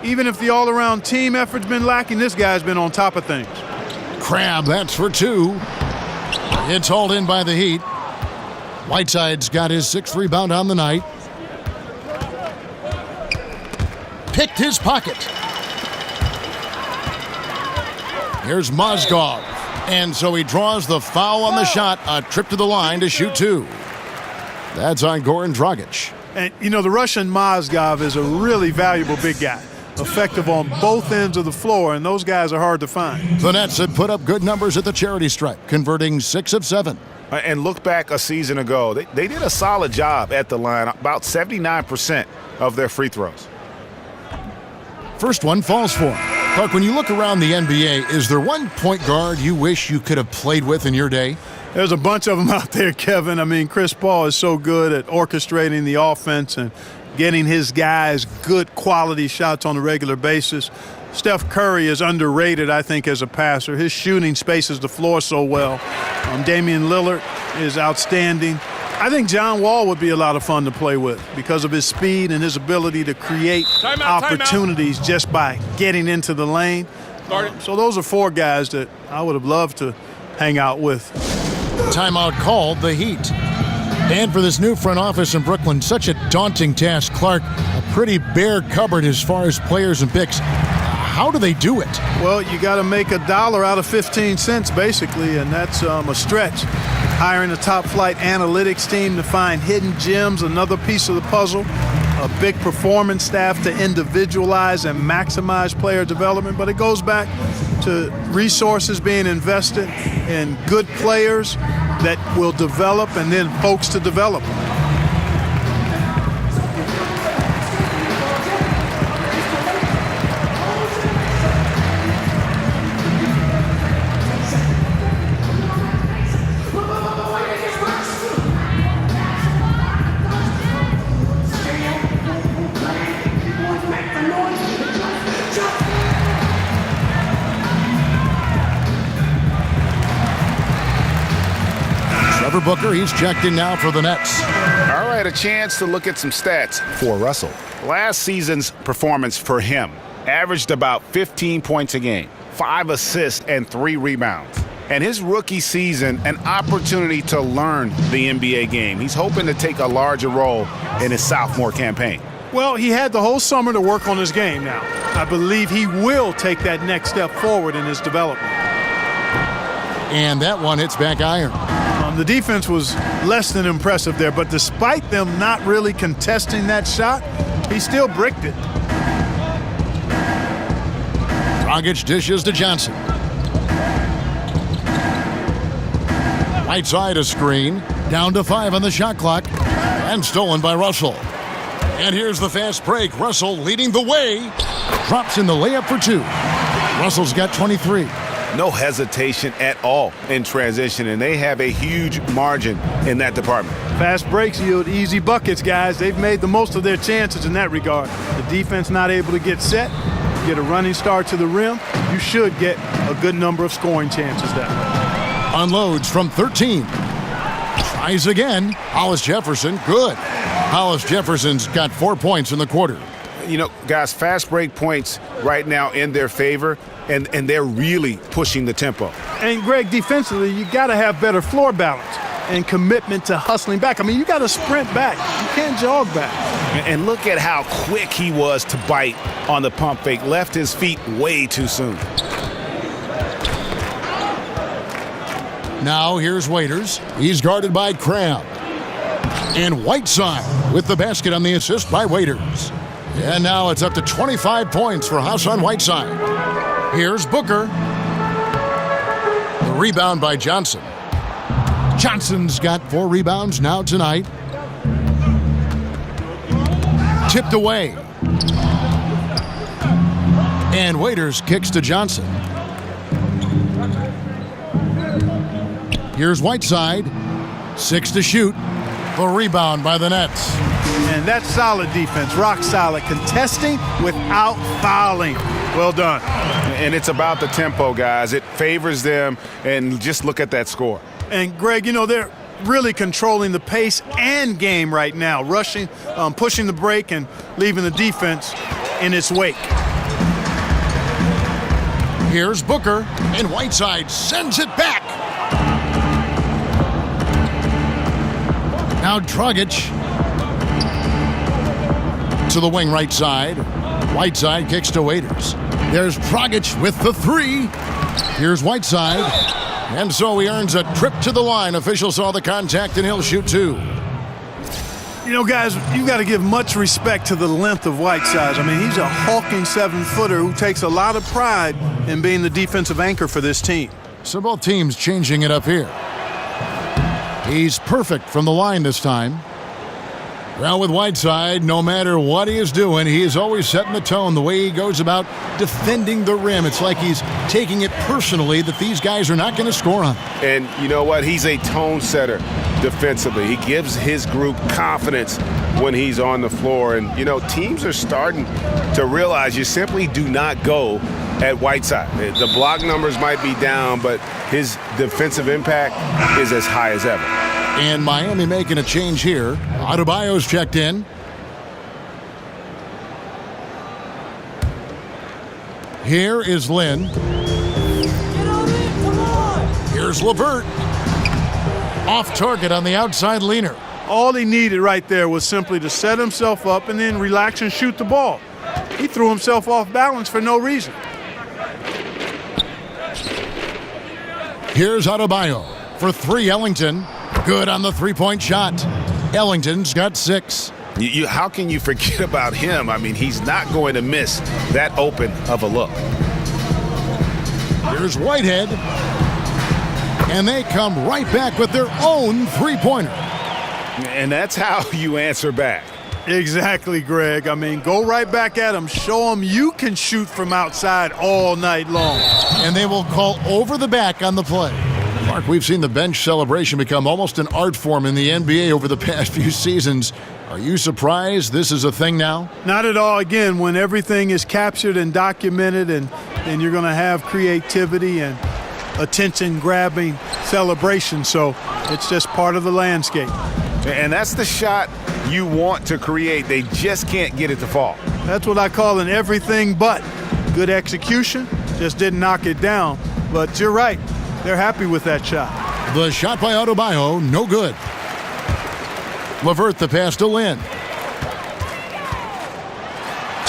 even if the all-around team effort's been lacking, this guy's been on top of things. Crab, that's for 2. It's hauled in by the Heat. Whiteside's got his 6th rebound on the night. Picked his pocket. Here's Mozgov. And so he draws the foul on the shot. A trip to the line to shoot 2. That's on Goran Dragic. And, you know, the Russian Mozgov is a really valuable big guy. Effective on both ends of the floor, and those guys are hard to find. The Nets have put up good numbers at the charity stripe, converting 6 of 7. And look back a season ago, they did a solid job at the line, about 79% of their free throws. First one falls for him. Clark, when you look around the NBA, is there one point guard you wish you could have played with in your day? There's a bunch of them out there, Kevin. I mean, Chris Paul is so good at orchestrating the offense and getting his guys good quality shots on a regular basis. Steph Curry is underrated, I think, as a passer. His shooting spaces the floor so well. Damian Lillard is outstanding. I think John Wall would be a lot of fun to play with because of his speed and his ability to create opportunities just by getting into the lane. So those are 4 guys that I would have loved to hang out with. Timeout called, the Heat. And for this new front office in Brooklyn, such a daunting task. Clark, a pretty bare cupboard as far as players and picks. How do they do it? Well, you got to make $1 out of 15 cents, basically, and that's a stretch. Hiring a top-flight analytics team to find hidden gems, another piece of the puzzle. A big performance staff to individualize and maximize player development, but it goes back to resources being invested in good players that will develop and then folks to develop. Booker, he's checked in now for the Nets. All right, a chance to look at some stats for Russell. Last season's performance for him averaged about 15 points a game, 5 assists, and 3 rebounds. And his rookie season, an opportunity to learn the NBA game. He's hoping to take a larger role in his sophomore campaign. Well, he had the whole summer to work on his game now. I believe he will take that next step forward in his development. And that one hits back iron. The defense was less than impressive there, but despite them not really contesting that shot, he still bricked it. Dragic dishes to Johnson. Right side a screen. Down to 5 on the shot clock. And stolen by Russell. And here's the fast break. Russell leading the way. Drops in the layup for 2. Russell's got 23. No hesitation at all in transition, and they have a huge margin in that department. Fast breaks yield easy buckets, guys. They've made the most of their chances in that regard. The defense not able to get set, get a running start to the rim, you should get a good number of scoring chances that way. Unloads from 13. Tries again. Hollis Jefferson, good. Hollis Jefferson's got 4 points in the quarter. You know, guys, fast break points right now in their favor, and they're really pushing the tempo. And, Greg, defensively, you got to have better floor balance and commitment to hustling back. I mean, you got to sprint back. You can't jog back. And look at how quick he was to bite on the pump fake. Left his feet way too soon. Now here's Waiters. He's guarded by Crabb. And Whiteside with the basket on the assist by Waiters. And now it's up to 25 points for Hassan Whiteside. Here's Booker. The rebound by Johnson. Johnson's got 4 rebounds now tonight. Tipped away. And Waiters kicks to Johnson. Here's Whiteside. 6 to shoot. The rebound by the Nets. And that's solid defense, rock solid, contesting without fouling. Well done. And it's about the tempo, guys. It favors them, and just look at that score. And, Greg, you know, they're really controlling the pace and game right now, rushing, pushing the break, and leaving the defense in its wake. Here's Booker, and Whiteside sends it back. Now Dragic to the wing right side. Whiteside kicks to Waiters. There's Dragic with the 3. Here's Whiteside. And so he earns a trip to the line. Officials saw the contact, and he'll shoot 2. You know, guys, you got to give much respect to the length of Whiteside. I mean, he's a hulking 7-footer who takes a lot of pride in being the defensive anchor for this team. So both teams changing it up here. He's perfect from the line this time. Well, with Whiteside, no matter what he is doing, he is always setting the tone. The way he goes about defending the rim, it's like he's taking it personally that these guys are not going to score on. And you know what? He's a tone setter defensively. He gives his group confidence when he's on the floor. And, you know, teams are starting to realize you simply do not go at Whiteside. The block numbers might be down, but his defensive impact is as high as ever. And Miami making a change here. Adebayo's checked in. Here is Lynn. Here's LeVert. Off target on the outside leaner. All he needed right there was simply to set himself up and then relax and shoot the ball. He threw himself off balance for no reason. Here's Adebayo for 3, Ellington. Good on the 3-point shot. Ellington's got 6. How can you forget about him? I mean, he's not going to miss that open of a look. Here's Whitehead. And they come right back with their own 3-pointer. And that's how you answer back. Exactly, Greg. I mean, go right back at him. Show him you can shoot from outside all night long. And they will call over the back on the play. Mark, we've seen the bench celebration become almost an art form in the NBA over the past few seasons. Are you surprised this is a thing now? Not at all. Again, when everything is captured and documented and you're going to have creativity and attention-grabbing celebration. So it's just part of the landscape. And that's the shot you want to create. They just can't get it to fall. That's what I call an everything but. Good execution, just didn't knock it down. But you're right. They're happy with that shot. The shot by Adebayo, no good. LeVert the pass to Lynn.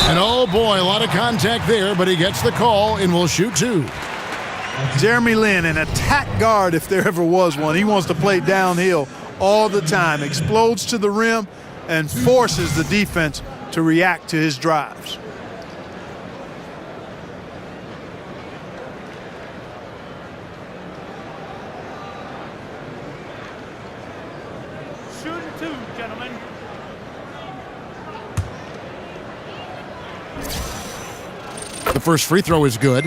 And oh boy, a lot of contact there, but he gets the call and will shoot 2. Jeremy Lin, an attack guard if there ever was one. He wants to play downhill all the time. Explodes to the rim and forces the defense to react to his drives. The first free throw is good.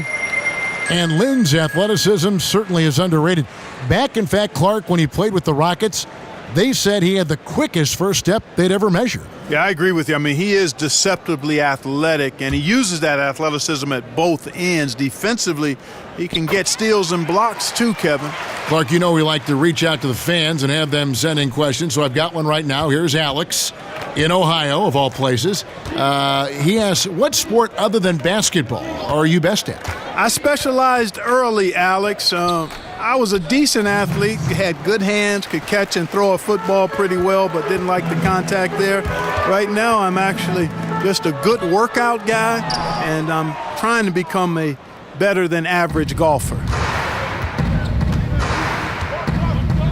And Lynn's athleticism certainly is underrated. Back, in fact, Clark, when he played with the Rockets, they said he had the quickest first step they'd ever measured. Yeah, I agree with you. I mean, he is deceptively athletic, and he uses that athleticism at both ends. Defensively, he can get steals and blocks too, Kevin. Clark, you know we like to reach out to the fans and have them send in questions, so I've got one right now. Here's Alex in Ohio, of all places. He asks, what sport other than basketball are you best at? I specialized early, Alex. I was a decent athlete, had good hands, could catch and throw a football pretty well, but didn't like the contact there. Right now, I'm actually just a good workout guy, and I'm trying to become a better than average golfer.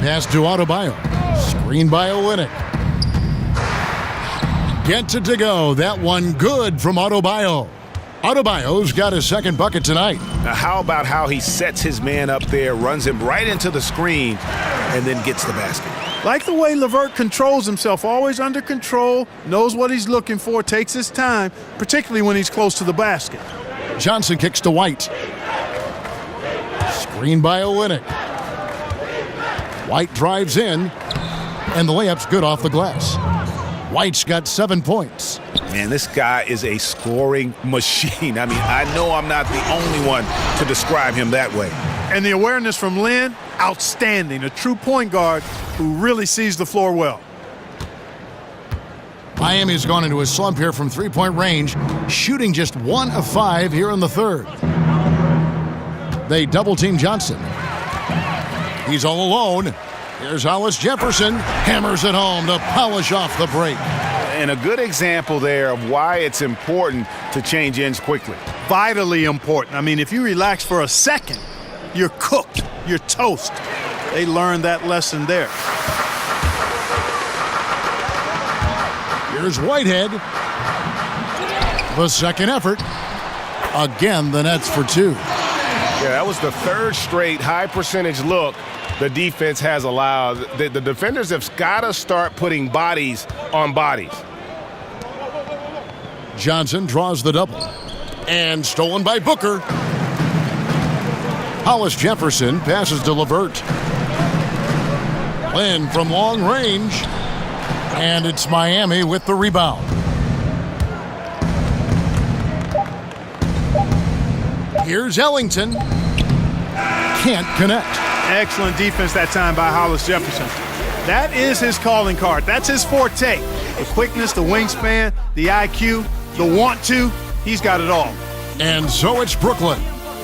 Pass to Autobio. Screen by Olynyk. Gets it to go. That one good from Autobio. Autobio's got his second bucket tonight. Now, how about how he sets his man up there, runs him right into the screen, and then gets the basket? Like the way LeVert controls himself, always under control, knows what he's looking for, takes his time, particularly when he's close to the basket. Johnson kicks to White. Screen by Olynyk. White drives in, and the layup's good off the glass. White's got 7 points. Man, this guy is a scoring machine. I mean, I know I'm not the only one to describe him that way. And the awareness from Lynn, outstanding. A true point guard who really sees the floor well. Miami's gone into a slump here from three-point range, shooting just 1 of 5 here in the third. They double-team Johnson. He's all alone. Here's Hollis Jefferson. Hammers it home to polish off the break. And a good example there of why it's important to change ends quickly. Vitally important. I mean, if you relax for a second, you're cooked. You're toast. They learned that lesson there. Here's Whitehead. The second effort. Again, the Nets for 2. Yeah, that was the third straight high percentage look the defense has allowed. The defenders have got to start putting bodies on bodies. Johnson draws the double. And stolen by Booker. Hollis Jefferson passes to LeVert. Lynn from long range. And it's Miami with the rebound. Here's Ellington. Can't connect. Excellent defense that time by Hollis Jefferson. That is his calling card. That's his forte. The quickness, the wingspan, the IQ, the want to. He's got it all. And so it's Brooklyn.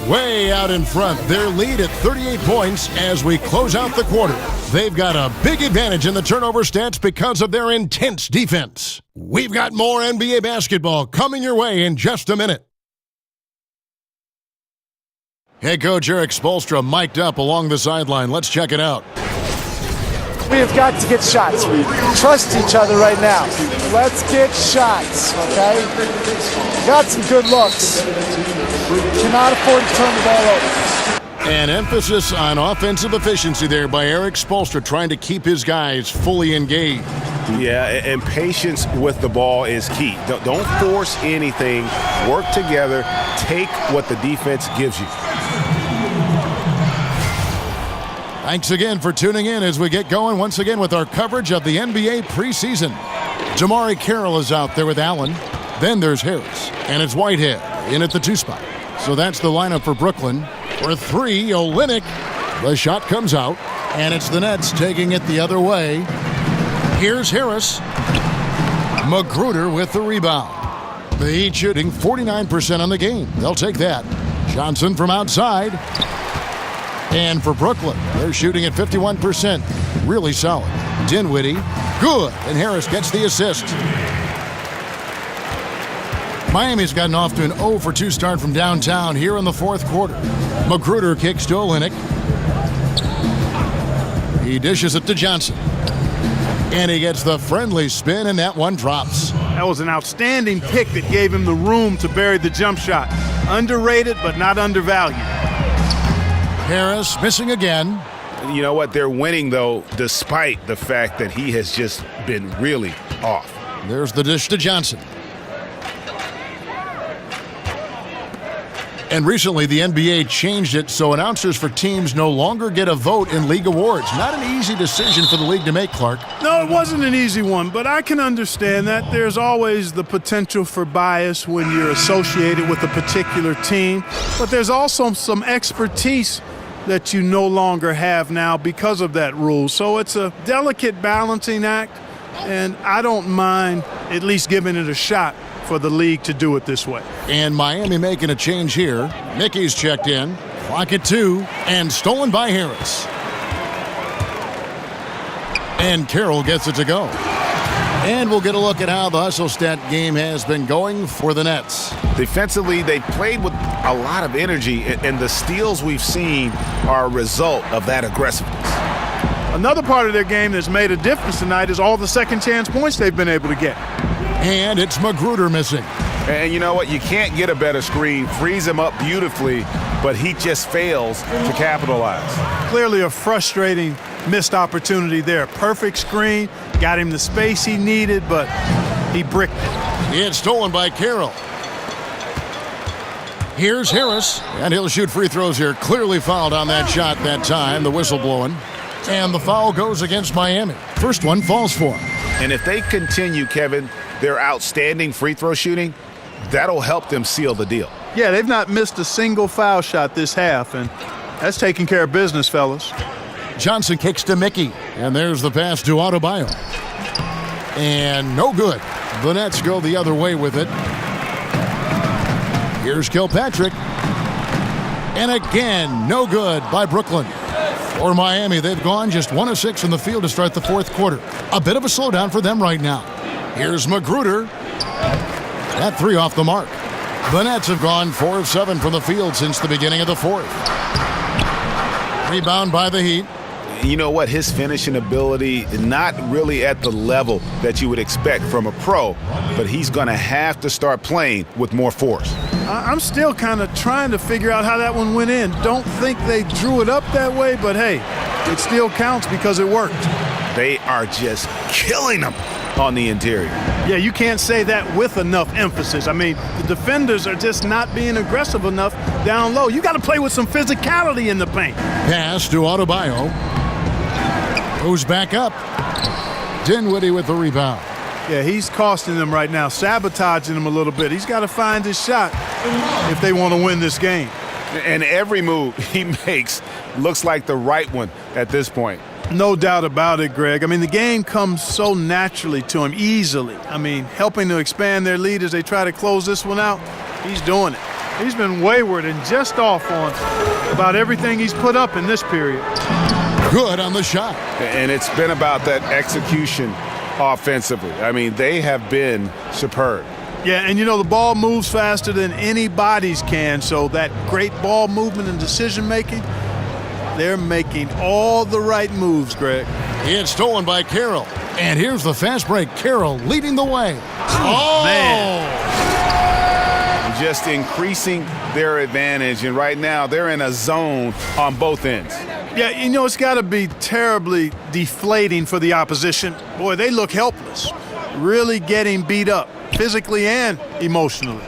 Way out in front. Their lead at 38 points as we close out the quarter. They've got a big advantage in the turnover stats because of their intense defense. We've got more NBA basketball coming your way in just a minute. Head coach Eric Spoelstra mic'd up along the sideline. Let's check it out. We have got to get shots. We trust each other right now. Let's get shots, okay? Got some good looks. Cannot afford to turn the ball over. An emphasis on offensive efficiency there by Eric Spoelstra, trying to keep his guys fully engaged. Yeah, and patience with the ball is key. Don't force anything. Work together. Take what the defense gives you. Thanks again for tuning in as we get going once again with our coverage of the NBA preseason. Jamari Carroll is out there with Allen. Then there's Harris. And it's Whitehead in at the 2 spot. So that's the lineup for Brooklyn. For 3, Olynyk. The shot comes out. And it's the Nets taking it the other way. Here's Harris. Magruder with the rebound. The Heat shooting 49% on the game. They'll take that. Johnson from outside. And for Brooklyn, they're shooting at 51%. Really solid. Dinwiddie, good. And Harris gets the assist. Miami's gotten off to an 0 for 2 start from downtown here in the fourth quarter. Magruder kicks to Olynyk. He dishes it to Johnson. And he gets the friendly spin, and that one drops. That was an outstanding pick that gave him the room to bury the jump shot. Underrated, but not undervalued. Harris missing again. You know what? They're winning, though, despite the fact that he has just been really off. There's the dish to Johnson. And recently, the NBA changed it so announcers for teams no longer get a vote in league awards. Not an easy decision for the league to make, Clark. No, it wasn't an easy one, but I can understand that. There's always the potential for bias when you're associated with a particular team, but there's also some expertise that you no longer have now because of that rule. So it's a delicate balancing act, and I don't mind at least giving it a shot for the league to do it this way. And Miami making a change here. Mickey's checked in. Clock at 2, and stolen by Harris. And Carroll gets it to go. And we'll get a look at how the hustle stat game has been going for the Nets. Defensively, they played with a lot of energy, and the steals we've seen are a result of that aggressiveness. Another part of their game that's made a difference tonight is all the second chance points they've been able to get. And it's Magruder missing. And you know what? You can't get a better screen. Frees him up beautifully, but he just fails to capitalize. Clearly a frustrating missed opportunity there. Perfect screen, got him the space he needed, but he bricked it. It's stolen by Carroll. Here's Harris, and he'll shoot free throws here. Clearly fouled on that shot that time, the whistle blowing. And the foul goes against Miami. First one falls for him. And if they continue, Kevin, their outstanding free throw shooting, that'll help them seal the deal. Yeah, they've not missed a single foul shot this half, and that's taking care of business, fellas. Johnson kicks to Mickey, and there's the pass to Adebayo. And no good. The Nets go the other way with it. Here's Kilpatrick. And again, no good by Brooklyn. For Miami, they've gone just 1 of 6 in the field to start the fourth quarter. A bit of a slowdown for them right now. Here's Magruder. That 3 off the mark. The Nets have gone 4 of 7 from the field since the beginning of the fourth. Rebound by the Heat. You know what? His finishing ability, not really at the level that you would expect from a pro, but he's going to have to start playing with more force. I'm still kind of trying to figure out how that one went in. Don't think they drew it up that way, but hey, it still counts because it worked. They are just killing them on the interior. Yeah, you can't say that with enough emphasis. I mean, the defenders are just not being aggressive enough down low. You got to play with some physicality in the paint. Pass to Adebayo. Goes back up. Dinwiddie with the rebound. Yeah, he's costing them right now, sabotaging them a little bit. He's got to find his shot if they want to win this game. And every move he makes looks like the right one at this point. No doubt about it, Greg. I mean, the game comes so naturally to him, easily. I mean, helping to expand their lead as they try to close this one out, he's doing it. He's been wayward and just off on about everything he's put up in this period. Good on the shot. And it's been about that execution offensively. I mean, they have been superb. Yeah, and you know, the ball moves faster than anybody's can, so that great ball movement and decision-making, they're making all the right moves, Greg. It's stolen by Carroll. And here's the fast break. Carroll leading the way. Oh, man. Just increasing their advantage, and right now they're in a zone on both ends. Yeah, you know, it's got to be terribly deflating for the opposition. Boy, they look helpless, really getting beat up, physically and emotionally.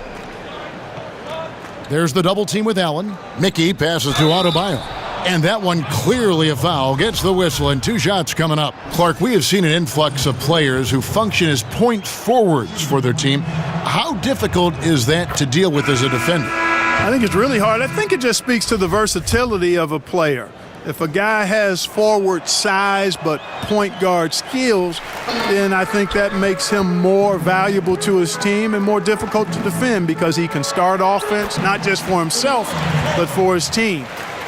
There's the double team with Allen. Mickey passes to Adebayo. And that one clearly a foul. Gets the whistle, and 2 shots coming up. Clark, we have seen an influx of players who function as point forwards for their team. How difficult is that to deal with as a defender? I think it's really hard. I think it just speaks to the versatility of a player. If a guy has forward size but point guard skills, then I think that makes him more valuable to his team and more difficult to defend because he can start offense, not just for himself, but for his team.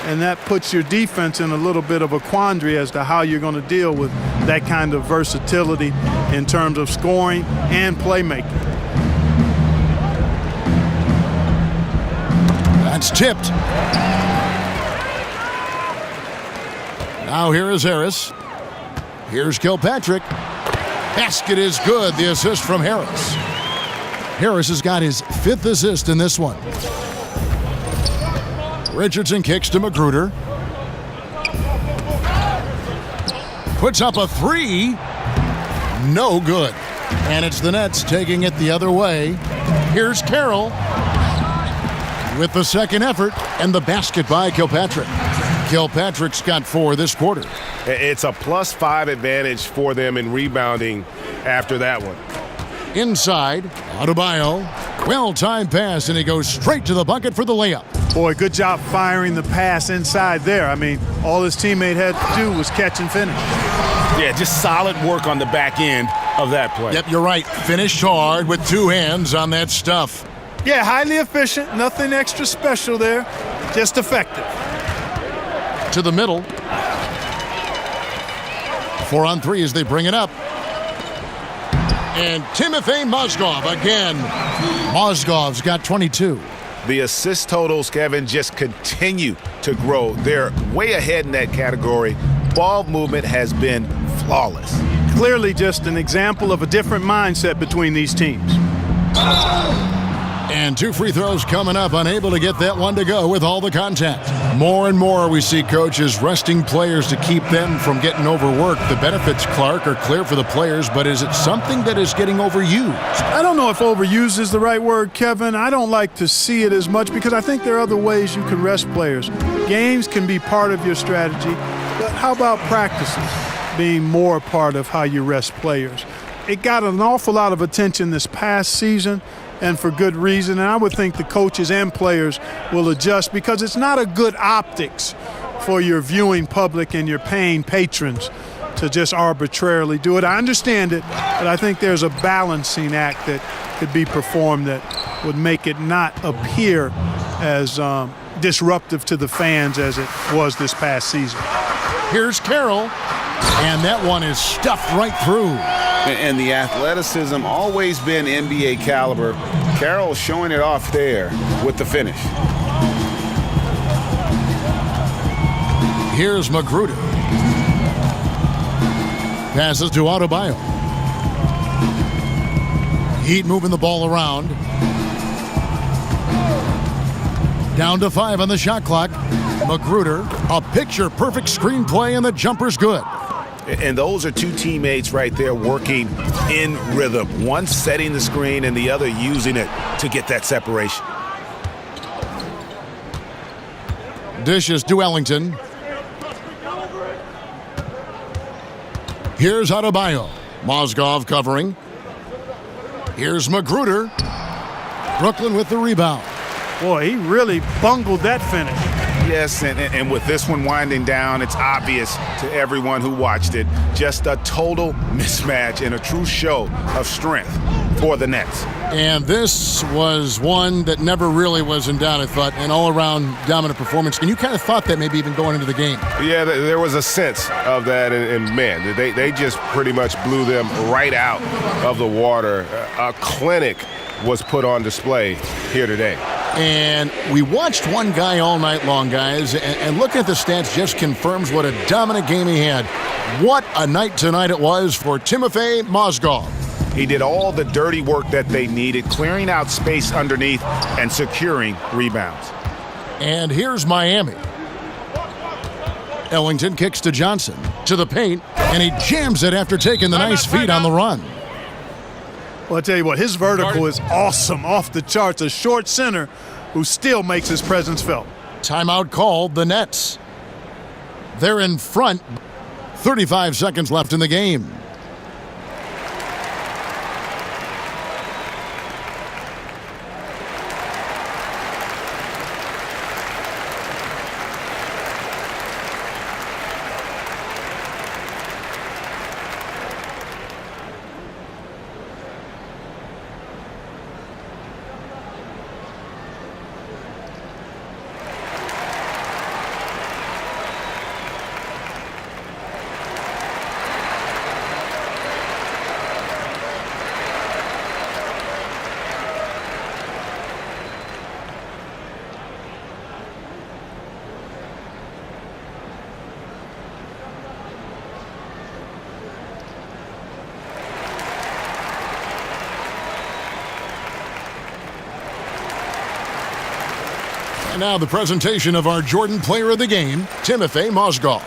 And that puts your defense in a little bit of a quandary as to how you're going to deal with that kind of versatility in terms of scoring and playmaking. That's tipped. Now here is Harris. Here's Kilpatrick. Basket is good. The assist from Harris. Harris has got his 5th assist in this one. Richardson kicks to Magruder. Puts up a 3. No good. And it's the Nets taking it the other way. Here's Carroll with the second effort and the basket by Kilpatrick. Kilpatrick's got 4 this quarter. It's a +5 advantage for them in rebounding after that one. Inside, Adebayo. Well-timed pass, and he goes straight to the bucket for the layup. Boy, good job firing the pass inside there. I mean, all his teammate had to do was catch and finish. Yeah, just solid work on the back end of that play. Yep, you're right. Finished hard with 2 hands on that stuff. Yeah, highly efficient. Nothing extra special there. Just effective. To the middle. 4 on 3 as they bring it up. And Timofey Mozgov again. Mozgov's got 22. The assist totals, Kevin, just continue to grow. They're way ahead in that category. Ball movement has been flawless. Clearly just an example of a different mindset between these teams. And 2 free throws coming up, unable to get that one to go with all the contact. More and more we see coaches resting players to keep them from getting overworked. The benefits, Clark, are clear for the players, but is it something that is getting overused? I don't know if overused is the right word, Kevin. I don't like to see it as much because I think there are other ways you can rest players. Games can be part of your strategy, but how about practices being more a part of how you rest players? It got an awful lot of attention this past season, and for good reason. And I would think the coaches and players will adjust because it's not a good optics for your viewing public and your paying patrons to just arbitrarily do it. I understand it, but I think there's a balancing act that could be performed that would make it not appear as disruptive to the fans as it was this past season. Here's Carroll, and that one is stuffed right through. And the athleticism always been NBA caliber. Carroll showing it off there with the finish. Here's Magruder. Passes to Adebayo. Heat moving the ball around. Down to 5 on the shot clock. Magruder, a picture-perfect screenplay, and the jumper's good. And those are 2 teammates right there working in rhythm. One setting the screen and the other using it to get that separation. Dishes to Ellington. Here's Adebayo. Mozgov covering. Here's Magruder. Brooklyn with the rebound. Boy, he really bungled that finish. Yes, and with this one winding down, it's obvious to everyone who watched it. Just a total mismatch and a true show of strength for the Nets. And this was one that never really was in doubt, I thought, an all-around dominant performance. And you kind of thought that maybe even going into the game. Yeah, there was a sense of that, and man, they just pretty much blew them right out of the water. A clinic was put on display here today. And we watched one guy all night long, guys, and looking at the stats just confirms what a dominant game he had. What a night tonight it was for Timofey Mozgov. He did all the dirty work that they needed, clearing out space underneath and securing rebounds. And here's Miami. Ellington kicks to Johnson, to the paint, and he jams it after taking the nice feed on the run. Well, I'll tell you what, his vertical is awesome, off the charts. A short center who still makes his presence felt. Timeout called, the Nets. They're in front. 35 seconds left in the game. And now the presentation of our Jordan Player of the Game, Timofey Mozgov.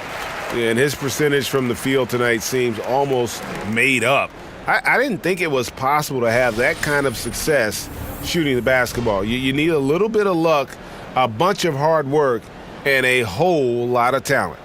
And his percentage from the field tonight seems almost made up. I didn't think it was possible to have that kind of success shooting the basketball. You need a little bit of luck, a bunch of hard work, and a whole lot of talent.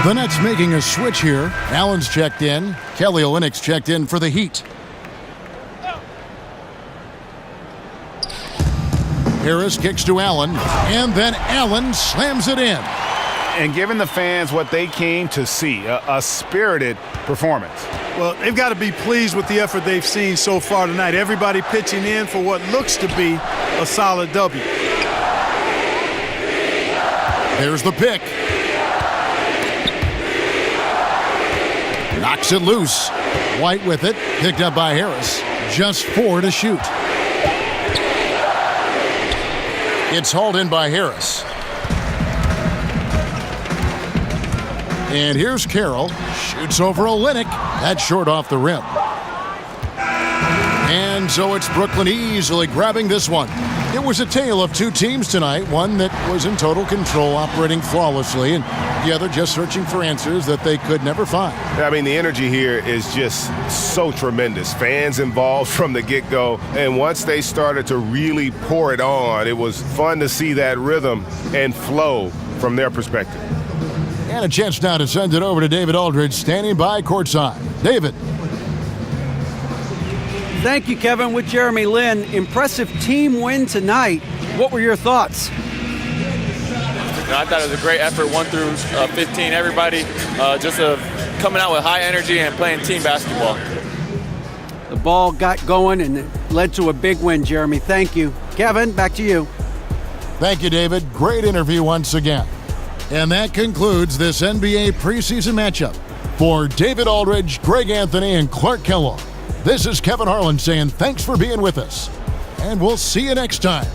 The Nets making a switch here. Allen's checked in. Kelly Olynyk's checked in for the Heat. Harris kicks to Allen, and then Allen slams it in. And giving the fans what they came to see, a spirited performance. Well, they've got to be pleased with the effort they've seen so far tonight. Everybody pitching in for what looks to be a solid W. There's the pick. Knocks it loose. White with it, picked up by Harris. Just 4 to shoot. It's hauled in by Harris. And here's Carroll. Shoots over Olynyk. That's short off the rim. And so it's Brooklyn easily grabbing this one. It was a tale of two teams tonight. One that was in total control, operating flawlessly, and the other just searching for answers that they could never find. I mean, the energy here is just so tremendous. Fans involved from the get-go. And once they started to really pour it on, it was fun to see that rhythm and flow from their perspective. And a chance now to send it over to David Aldridge, standing by courtside. David. Thank you, Kevin. With Jeremy Lin. Impressive team win tonight. What were your thoughts? I thought it was a great effort, 1 through 15. Everybody just coming out with high energy and playing team basketball. The ball got going and it led to a big win, Jeremy. Thank you. Kevin, back to you. Thank you, David. Great interview once again. And that concludes this NBA preseason matchup. For David Aldridge, Greg Anthony, and Clark Kellogg, this is Kevin Harlan saying thanks for being with us. And we'll see you next time.